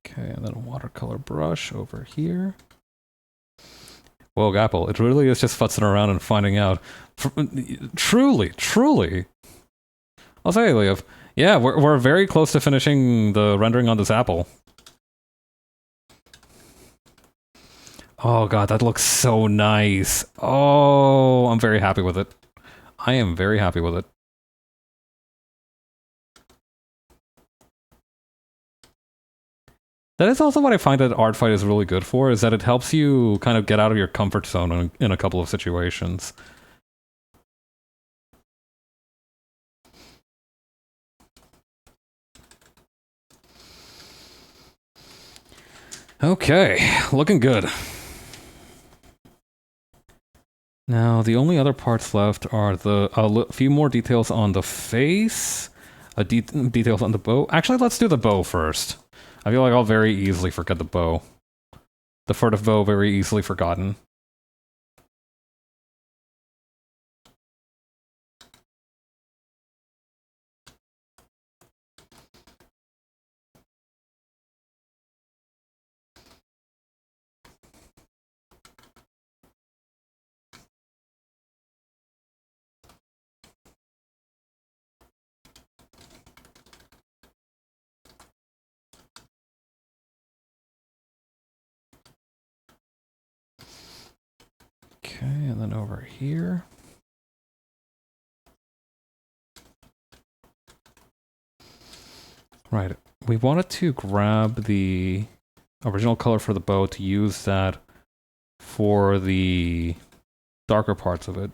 Okay, and then a watercolor brush over here. Whoa, Apple, it really is just futzing around and finding out. Truly, truly. I'll say, Leov. Yeah, we're very close to finishing the rendering on this apple. Oh god, that looks so nice. Oh, I'm very happy with it. I am very happy with it. That is also what I find that art fight is really good for, is that it helps you kind of get out of your comfort zone in a couple of situations. Okay, looking good. Now, the only other parts left are a few more details on the face, details on the bow. Actually, let's do the bow first. I feel like I'll very easily forget the bow. The furtive bow, very easily forgotten. Okay, and then over here. Right, we wanted to grab the original color for the bow to use that for the darker parts of it.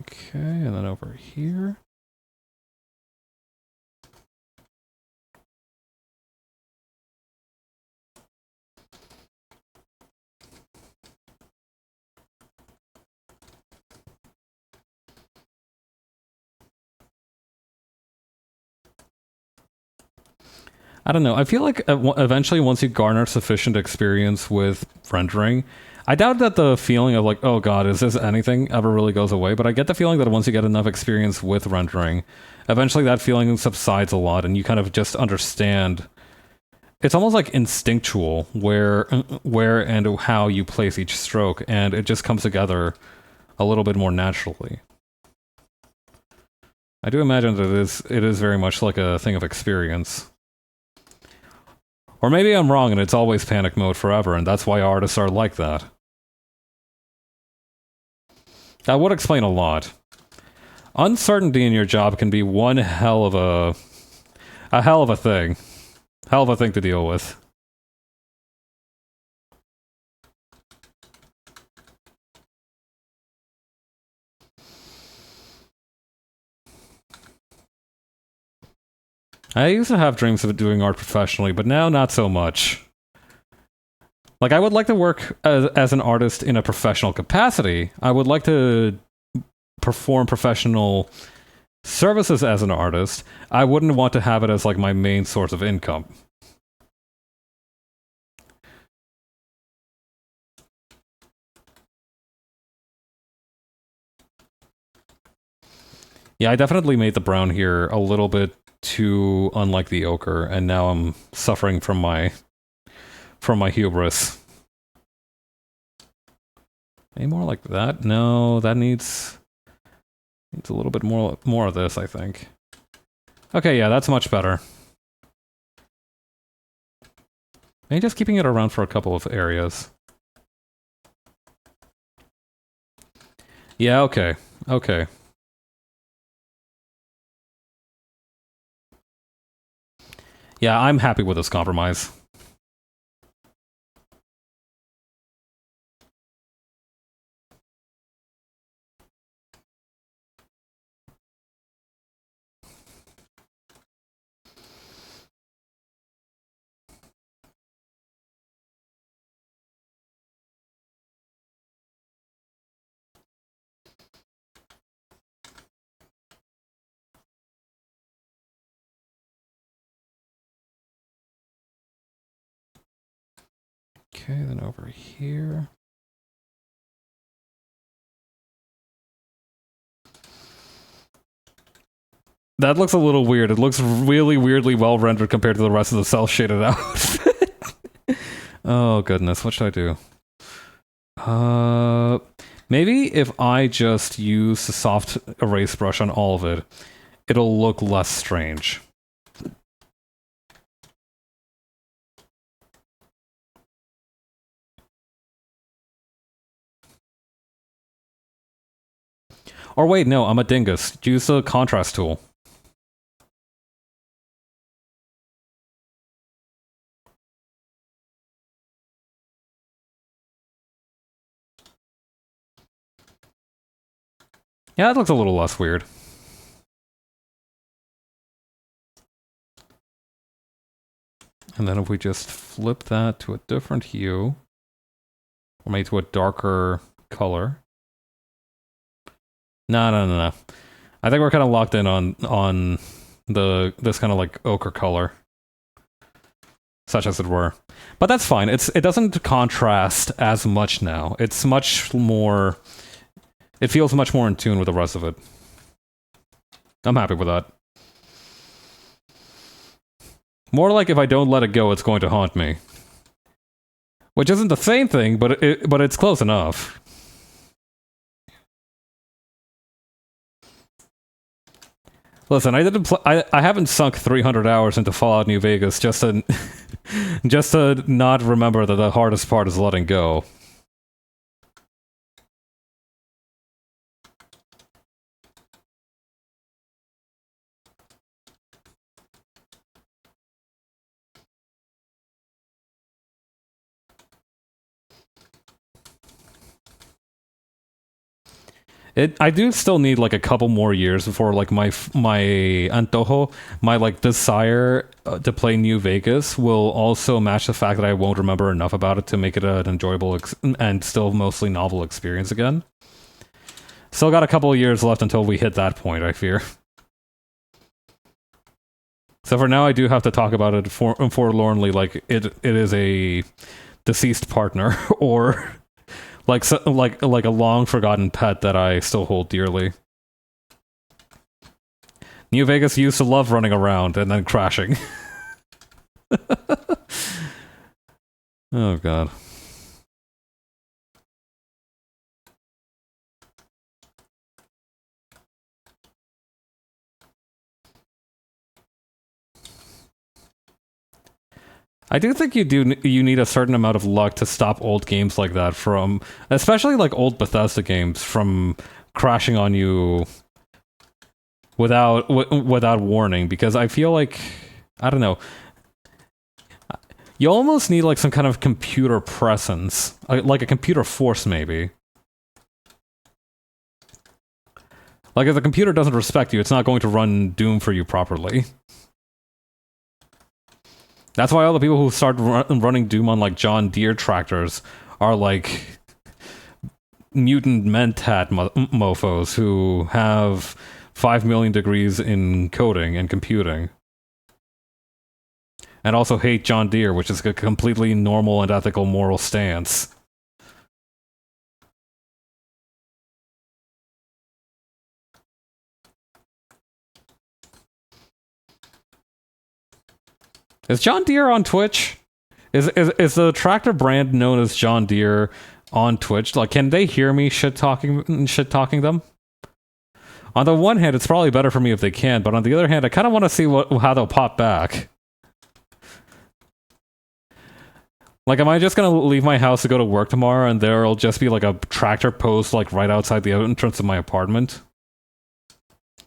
Okay, and then over here. I don't know. I feel like eventually, once you garner sufficient experience with rendering, I doubt that the feeling of like, oh god, is this anything, ever really goes away. But I get the feeling that once you get enough experience with rendering, eventually that feeling subsides a lot, and you kind of just understand. It's almost like instinctual where and how you place each stroke, and it just comes together a little bit more naturally. I do imagine that it is very much like a thing of experience. Or maybe I'm wrong and it's always panic mode forever, and that's why artists are like that. That would explain a lot. Uncertainty in your job can be one hell of a hell of a thing. Hell of a thing to deal with. I used to have dreams of doing art professionally, but now not so much. Like, I would like to work as an artist in a professional capacity. I would like to perform professional services as an artist. I wouldn't want to have it as, like, my main source of income. Yeah, I definitely made the brown here a little bit too unlike the ochre, and now I'm suffering from my hubris. Any more like that? No, that needs a little bit more of this, I think. Okay, yeah, that's much better. Maybe just keeping it around for a couple of areas. Yeah, okay. Okay. Yeah, I'm happy with this compromise. Okay, then over here. That looks a little weird. It looks really weirdly well rendered compared to the rest of the cell shaded out. Oh goodness, what should I do? Maybe if I just use the soft erase brush on all of it, it'll look less strange. Or wait, no, I'm a dingus. Use the contrast tool. Yeah, it looks a little less weird. And then if we just flip that to a different hue, or maybe to a darker color. No. I think we're kind of locked in on this kind of like ochre color, such as it were. But that's fine. It doesn't contrast as much now. It's much more. It feels much more in tune with the rest of it. I'm happy with that. More like if I don't let it go, it's going to haunt me. Which isn't the same thing, but it's close enough. Listen, I haven't sunk 300 hours into Fallout New Vegas just to just to not remember that the hardest part is letting go. I do still need like a couple more years before like my antojo, my like desire to play New Vegas will also match the fact that I won't remember enough about it to make it an enjoyable and still mostly novel experience again. Still got a couple of years left until we hit that point, I fear. So for now, I do have to talk about it forlornly, like it is a deceased partner or like a long forgotten pet that I still hold dearly. New Vegas used to love running around and then crashing. Oh god. I do think you need a certain amount of luck to stop old games like that from, especially like old Bethesda games, from crashing on you without warning. Because I feel like, I don't know, you almost need like some kind of computer presence, like a computer force maybe. Like if the computer doesn't respect you, it's not going to run Doom for you properly. That's why all the people who start running Doom on like John Deere tractors are like mutant mentat mofos who have 5 million degrees in coding and computing. And also hate John Deere, which is a completely normal and ethical moral stance. Is John Deere on Twitch? Is the tractor brand known as John Deere on Twitch? Like, can they hear me shit talking them? On the one hand, it's probably better for me if they can, but on the other hand, I kind of want to see how they'll pop back. Like, am I just gonna leave my house to go to work tomorrow and there'll just be like a tractor post like right outside the entrance of my apartment?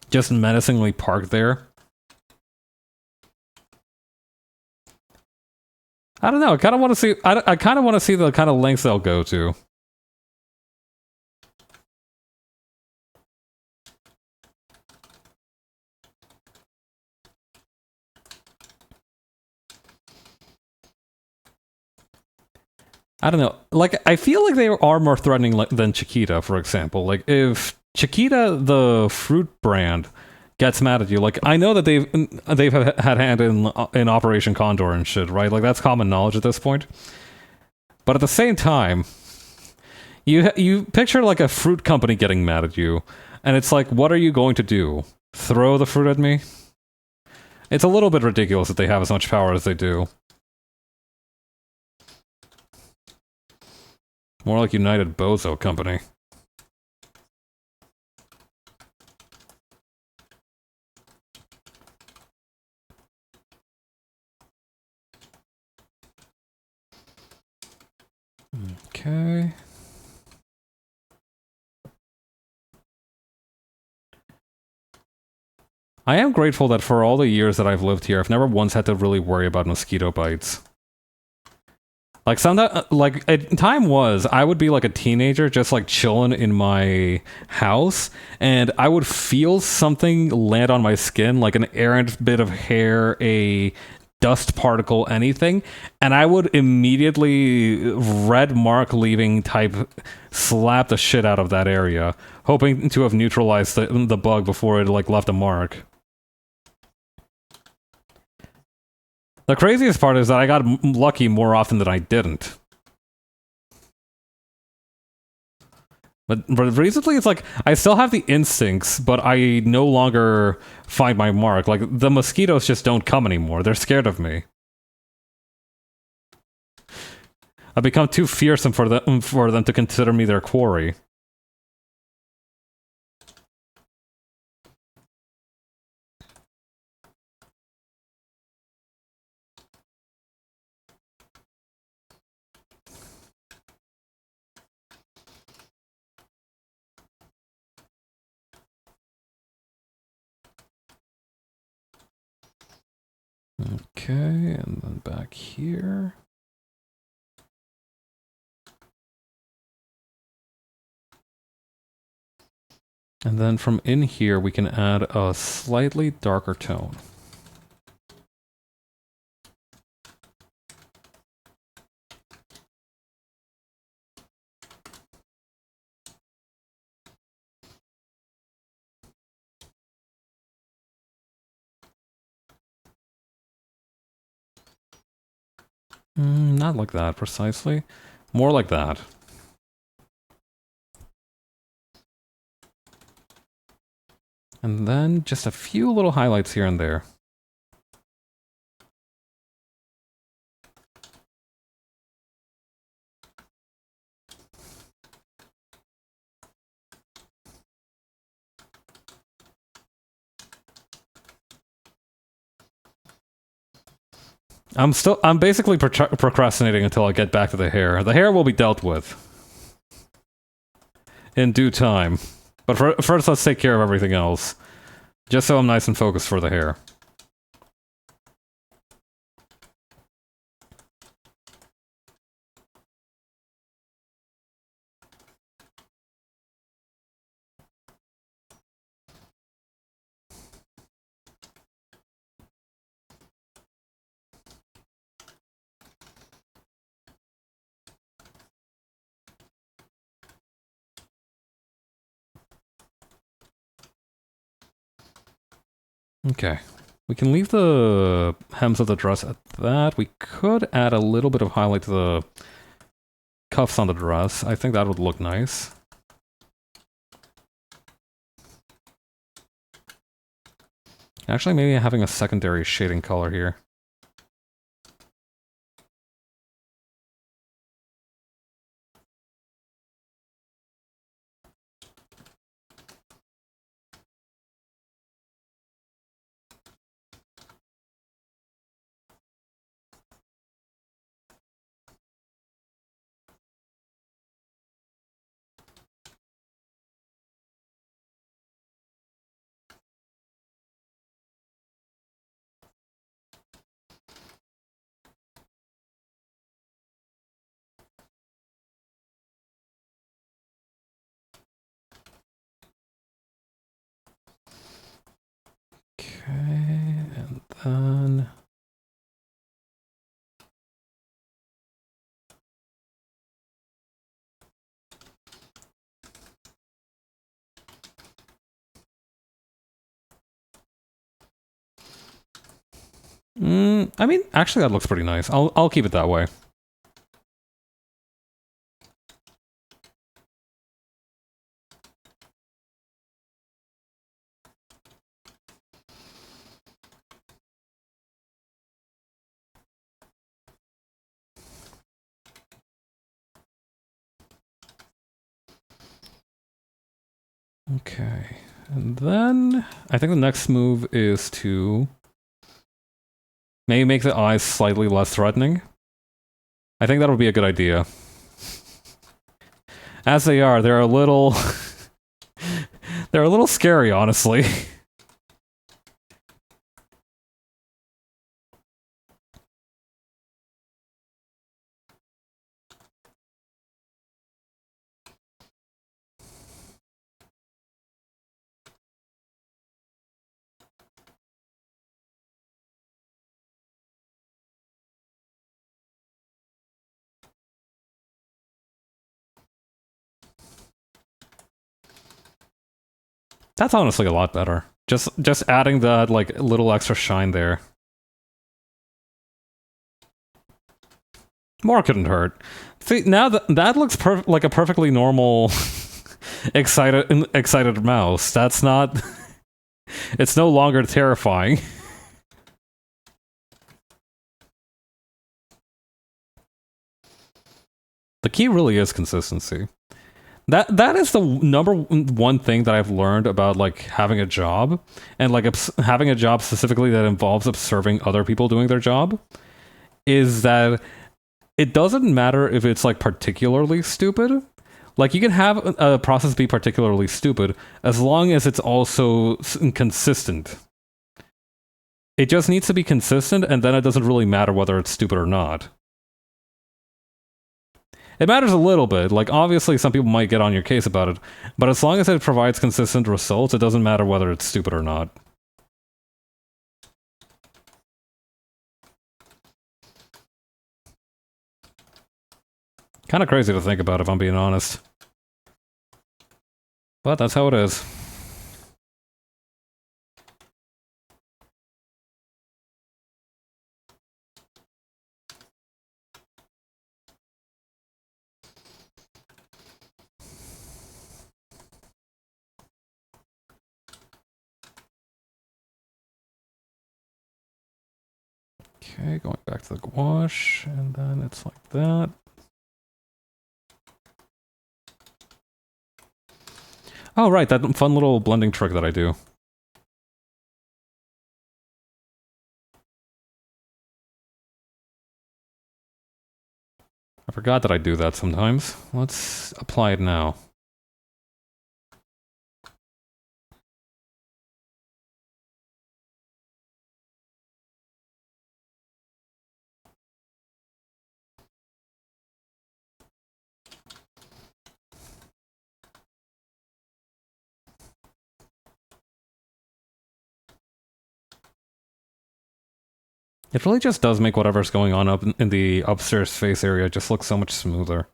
Just menacingly parked there? I don't know. I kind of want to see. I kind of want to see the kind of lengths they'll go to. I don't know. Like, I feel like they are more threatening than Chiquita, for example. Like, if Chiquita, the fruit brand, gets mad at you, like, I know that they've had hand in Operation Condor and shit, right? Like, that's common knowledge at this point. But at the same time, you picture like a fruit company getting mad at you, and it's like, what are you going to do? Throw the fruit at me? It's a little bit ridiculous that they have as much power as they do. More like United Bozo Company. Okay. I am grateful that for all the years that I've lived here, I've never once had to really worry about mosquito bites. Like time was, I would be like a teenager, just like chilling in my house, and I would feel something land on my skin, like an errant bit of hair, a dust particle, anything, and I would immediately red mark leaving type slap the shit out of that area, hoping to have neutralized the bug before it like left a mark. The craziest part is that I got lucky more often than I didn't. But recently, it's like, I still have the instincts, but I no longer find my mark. Like, the mosquitoes just don't come anymore. They're scared of me. I've become too fearsome for them to consider me their quarry. Okay, and then back here. And then from in here, we can add a slightly darker tone. Not like that, precisely. More like that. And then just a few little highlights here and there. I'm basically procrastinating until I get back to the hair. The hair will be dealt with in due time. But first, let's take care of everything else. Just so I'm nice and focused for the hair. Okay. We can leave the hems of the dress at that. We could add a little bit of highlight to the cuffs on the dress. I think that would look nice. Actually, maybe having a secondary shading color here. then... I mean, actually that looks pretty nice. I'll keep it that way. Okay, and then I think the next move is to maybe make the eyes slightly less threatening. I think that would be a good idea. As they are, they're a little... they're a little scary, honestly. That's honestly a lot better. Just adding that, like, little extra shine there. More couldn't hurt. See, now that looks like a perfectly normal excited mouse. That's not... it's no longer terrifying. The key really is consistency. That is the number one thing that I've learned about, like, having a job, and, like, having a job specifically that involves observing other people doing their job, is that it doesn't matter if it's, like, particularly stupid. Like, you can have a process be particularly stupid as long as it's also consistent. It just needs to be consistent, and then it doesn't really matter whether it's stupid or not. It matters a little bit. Like, obviously, some people might get on your case about it, but as long as it provides consistent results, it doesn't matter whether it's stupid or not. Kind of crazy to think about, if I'm being honest. But that's how it is. Okay, going back to the gouache, and then it's like that. Oh, right, that fun little blending trick that I do. I forgot that I do that sometimes. Let's apply it now. It really just does make whatever's going on up in the upstairs face area just look so much smoother.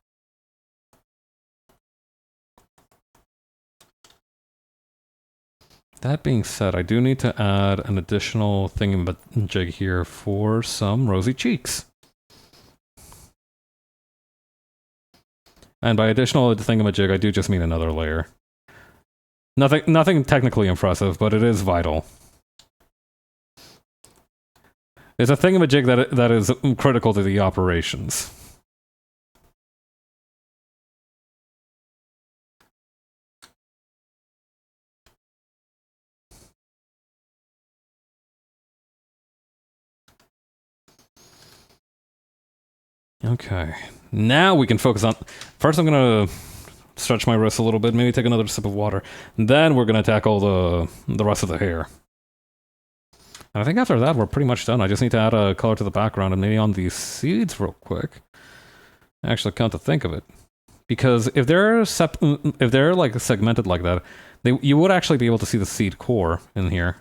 That being said, I do need to add an additional thingamajig here for some rosy cheeks. And by additional thingamajig, I do just mean another layer. Nothing technically impressive, but it is vital. It's a thingamajig that is critical to the operations. Okay, now we can focus on... First I'm gonna stretch my wrist a little bit, maybe take another sip of water. Then we're gonna tackle the rest of the hair. And I think after that we're pretty much done. I just need to add a color to the background and maybe on these seeds real quick. Actually, come to think of it. Because if they're like segmented like that, you would actually be able to see the seed core in here.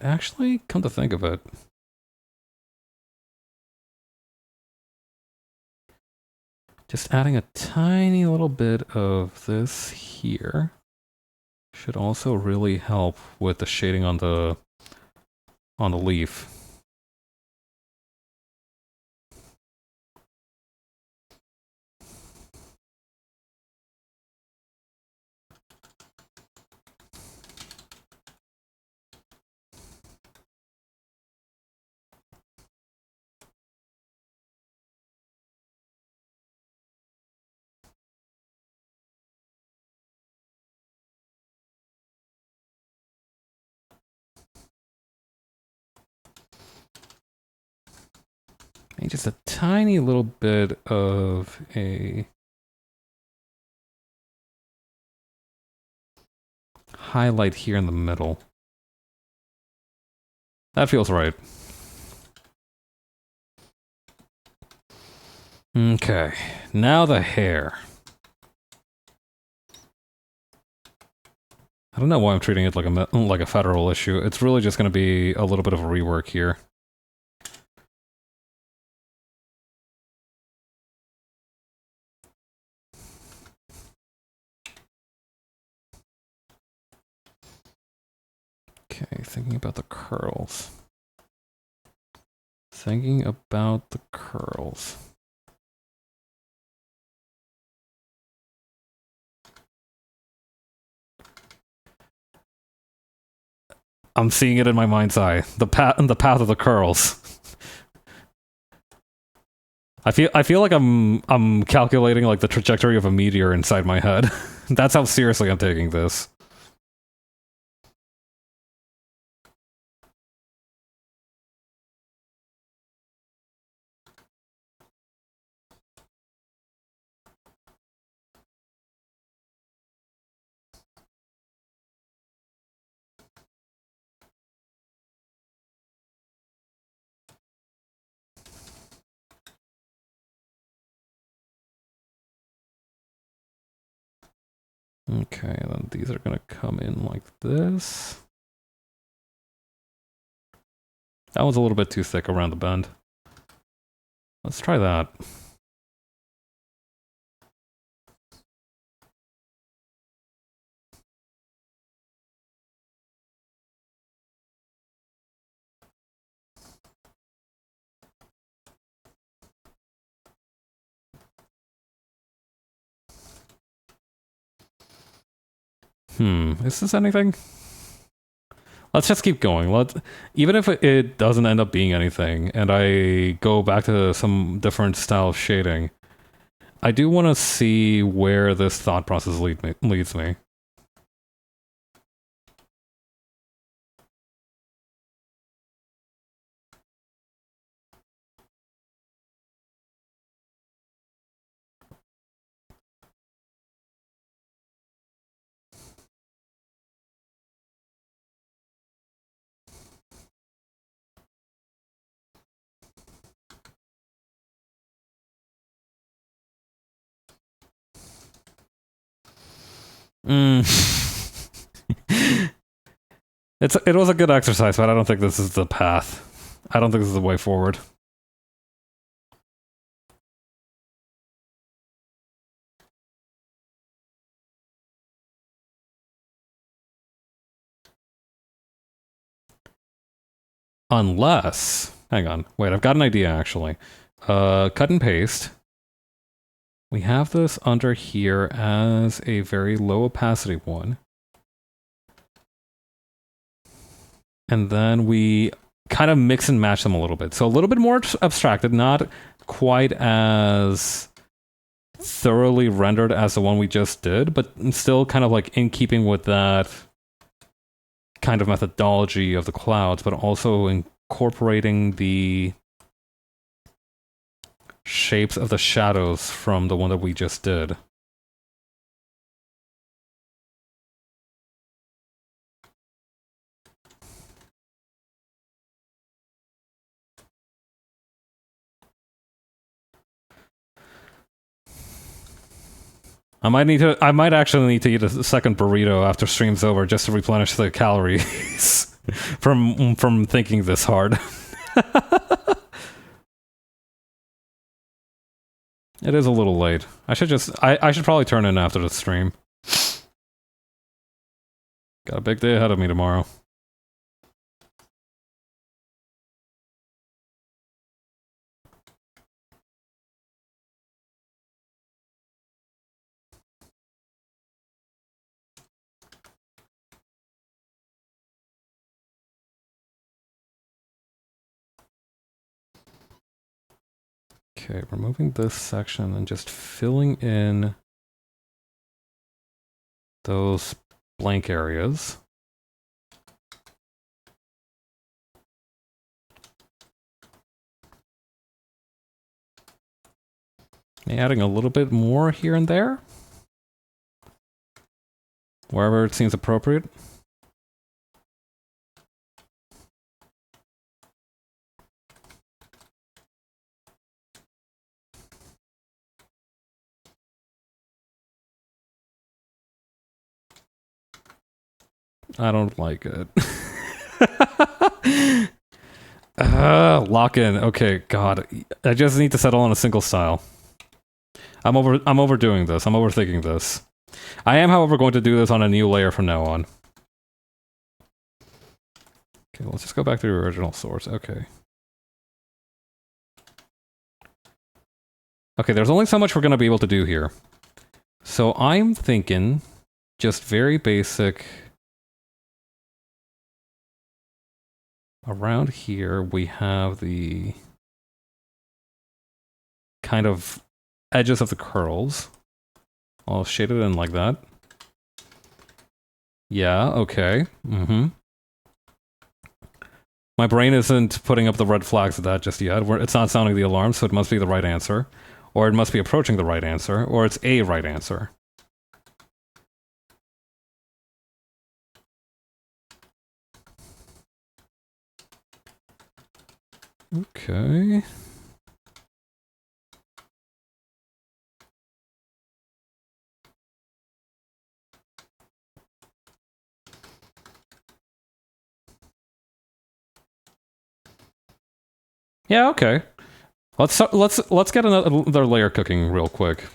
actually, come to think of it, just adding a tiny little bit of this here should also really help with the shading on the leaf. And just a tiny little bit of a highlight here in the middle. That feels right. Okay, now the hair. I don't know why I'm treating it like a federal issue. It's really just going to be a little bit of a rework here. Okay, thinking about the curls. Thinking about the curls. I'm seeing it in my mind's eye. The path of the curls. I feel like I'm calculating like the trajectory of a meteor inside my head. That's how seriously I'm taking this. Okay, then these are gonna come in like this. That was a little bit too thick around the bend. Let's try that. Is this anything? Let's just keep going. Even if it doesn't end up being anything, and I go back to some different style of shading, I do want to see where this thought process leads me. It was a good exercise, but I don't think this is the path. I don't think this is the way forward. Unless, hang on, wait, I've got an idea actually. Cut and paste. We have this under here as a very low opacity one. And then we kind of mix and match them a little bit. So a little bit more abstracted, not quite as thoroughly rendered as the one we just did, but still kind of like in keeping with that kind of methodology of the clouds, but also incorporating the shapes of the shadows from the one that we just did. I might actually need to eat a second burrito after stream's over just to replenish the calories. from thinking this hard. It is a little late. I should probably turn in after the stream. Got a big day ahead of me tomorrow. Okay, removing this section and just filling in those blank areas. Adding a little bit more here and there, wherever it seems appropriate. I don't like it. Lock in. Okay, God. I just need to settle on a single style. I'm overdoing this. I'm overthinking this. I am, however, going to do this on a new layer from now on. Okay, let's just go back to the original source. Okay. Okay, there's only so much we're going to be able to do here. So I'm thinking just very basic. Around here, we have the kind of edges of the curls. I'll shade it in like that. Yeah, okay. Mm-hmm. My brain isn't putting up the red flags of that just yet. It's not sounding the alarm, so it must be the right answer. Or it must be approaching the right answer. Or it's a right answer. Okay. Yeah, okay. Let's get another layer cooking real quick.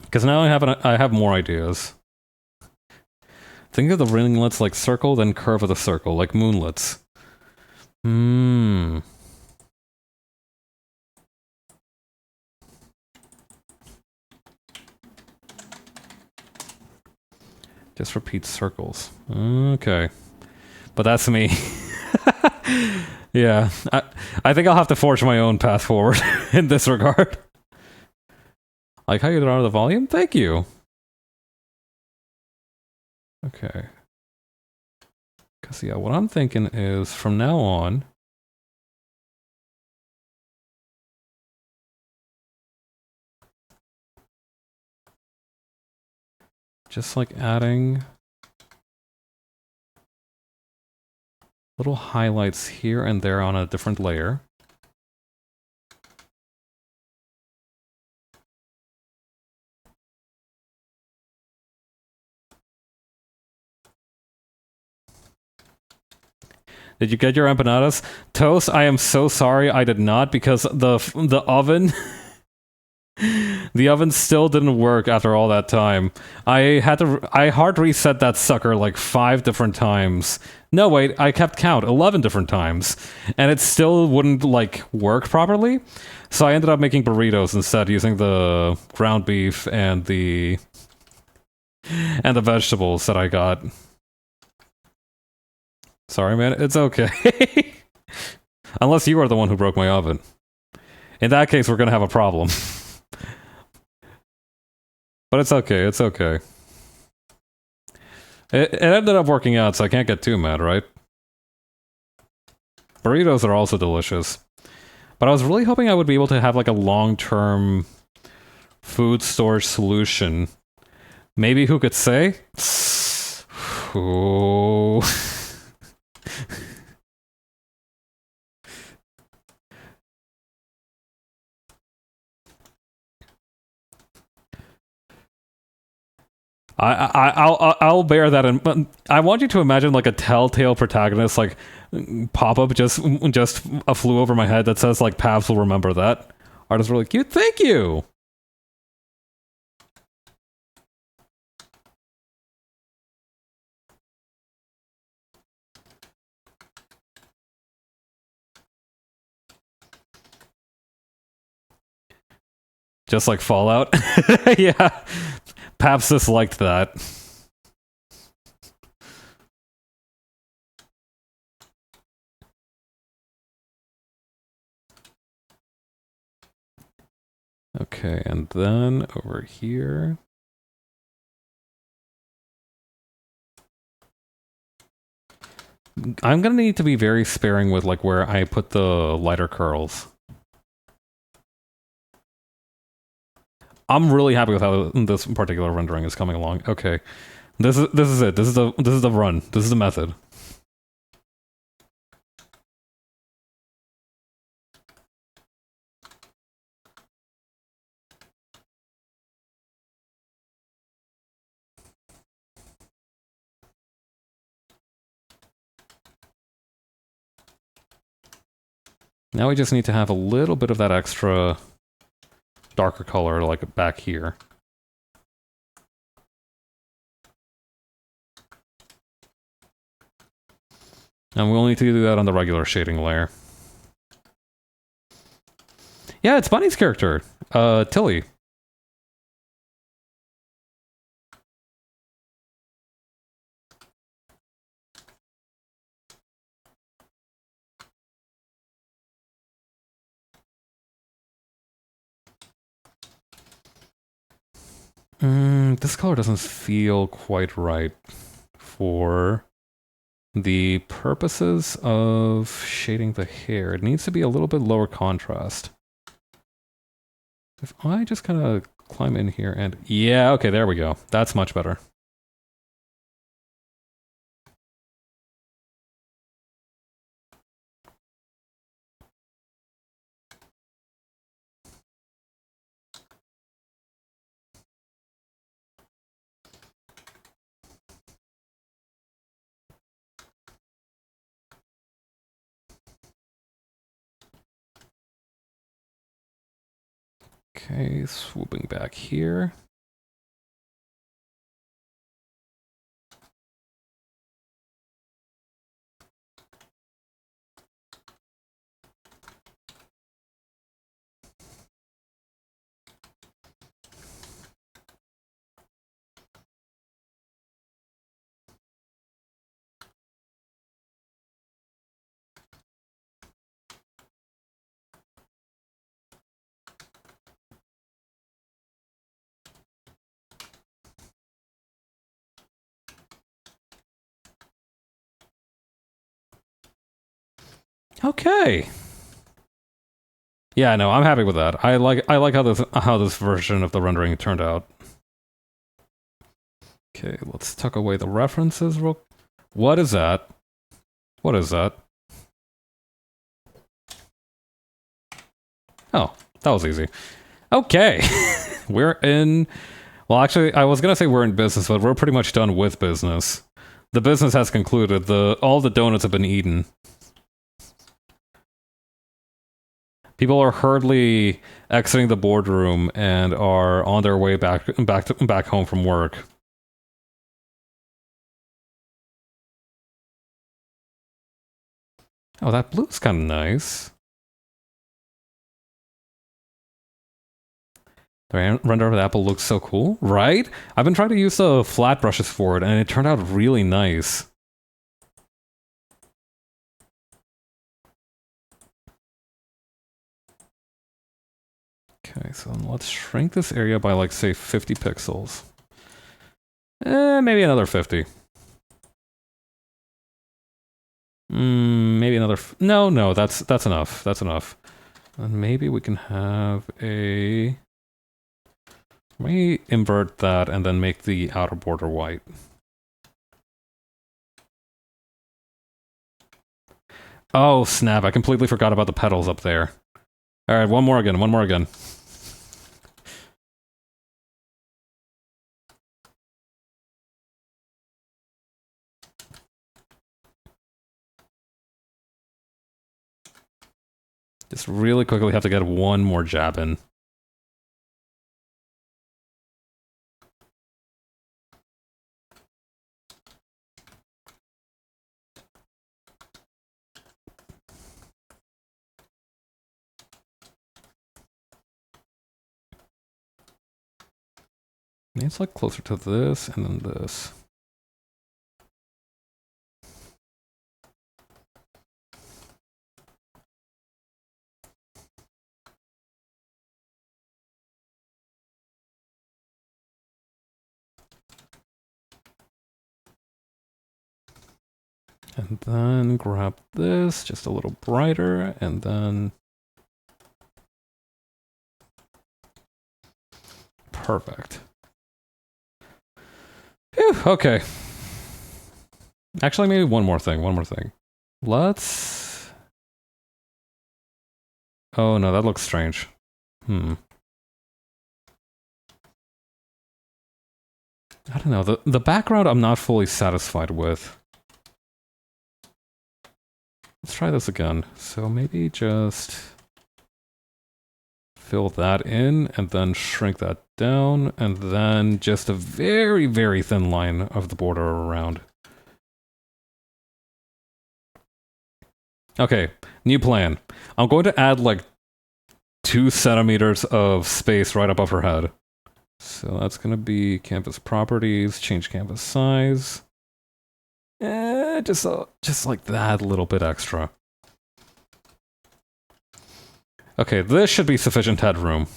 Because now I have more ideas. Think of the ringlets like circle, then curve of the circle, like moonlets. Hmm. Just repeat circles. Okay. But that's me. Yeah. I think I'll have to forge my own path forward in this regard. Like how you draw the volume? Thank you. Okay. Because, yeah, what I'm thinking is from now on, just like adding little highlights here and there on a different layer. Did you get your empanadas? Toast, I am so sorry I did not because the oven the oven still didn't work after all that time. I hard reset that sucker like 5 different times. No, wait, I kept count 11 different times and it still wouldn't like work properly. So I ended up making burritos instead using the ground beef and the vegetables that I got. Sorry, man. It's okay. Unless you are the one who broke my oven. In that case, we're gonna have a problem. But it's okay, it's okay. It ended up working out, so I can't get too mad, right? Burritos are also delicious. But I was really hoping I would be able to have like a long-term food storage solution. Maybe who could say? Ooh. I'll bear that in. But I want you to imagine like a telltale protagonist like pop up just flew over my head that says like Pabs will remember that. Art is really cute. Thank you. Just like Fallout. Yeah. Paps disliked that. Okay, and then over here. I'm gonna need to be very sparing with like where I put the lighter curls. I'm really happy with how this particular rendering is coming along. Okay. This is it. This is the run. This is the method. Now we just need to have a little bit of that extra darker color like back here. And we'll need to do that on the regular shading layer. Yeah, it's Bunny's character, Tilly. This color doesn't feel quite right for the purposes of shading the hair. It needs to be a little bit lower contrast. If I just kind of climb in here and... Yeah, okay, there we go. That's much better. Okay, swooping back here. Okay. Yeah, no, I'm happy with that. I like how this version of the rendering turned out. Okay, let's tuck away the references real. What is that? What is that? Oh, that was easy. Okay. We're in... Well, actually, I was gonna say we're in business, but we're pretty much done with business. The business has concluded. All the donuts have been eaten. People are hurriedly exiting the boardroom and are on their way back home from work. Oh, that blue's kind of nice. The render of the apple looks so cool, right? I've been trying to use the flat brushes for it, and it turned out really nice. Okay, so let's shrink this area by, like, say, 50 pixels. Maybe another 50. Maybe another... No, that's enough. That's enough. And maybe we can have a... Let me invert that and then make the outer border white. Oh, snap. I completely forgot about the petals up there. Alright, one more again. Just really quickly have to get one more jab in. It's like closer to this and then this. And then grab this, just a little brighter, and then... Perfect. Phew, okay. Actually, maybe one more thing. Let's... Oh no, that looks strange. I don't know, the background I'm not fully satisfied with. Let's try this again. So maybe just fill that in and then shrink that down and then just a very, very thin line of the border around. Okay, new plan. I'm going to add like 2 centimeters of space right above her head. So that's going to be canvas properties, change canvas size. Just like that, a little bit extra. Okay, this should be sufficient headroom.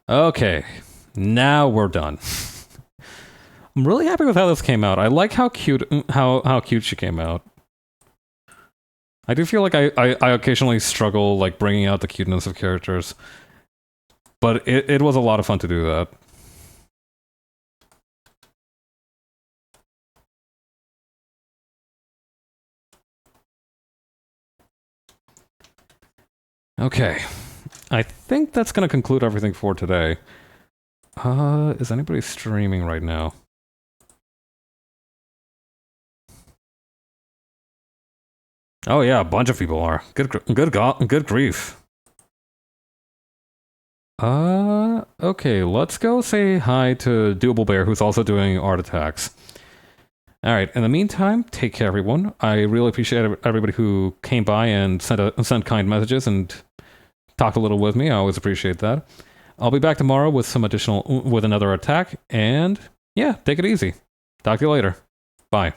Okay, now we're done. I'm really happy with how this came out. I like how cute she came out. I do feel like I occasionally struggle like bringing out the cuteness of characters, but it was a lot of fun to do that. Okay, I think that's gonna conclude everything for today. Is anybody streaming right now? Oh yeah, a bunch of people are. Good grief. Okay, let's go say hi to Doable Bear, who's also doing art attacks. Alright, in the meantime, take care everyone. I really appreciate everybody who came by and sent kind messages and talked a little with me. I always appreciate that. I'll be back tomorrow with with another attack, and yeah, take it easy. Talk to you later. Bye.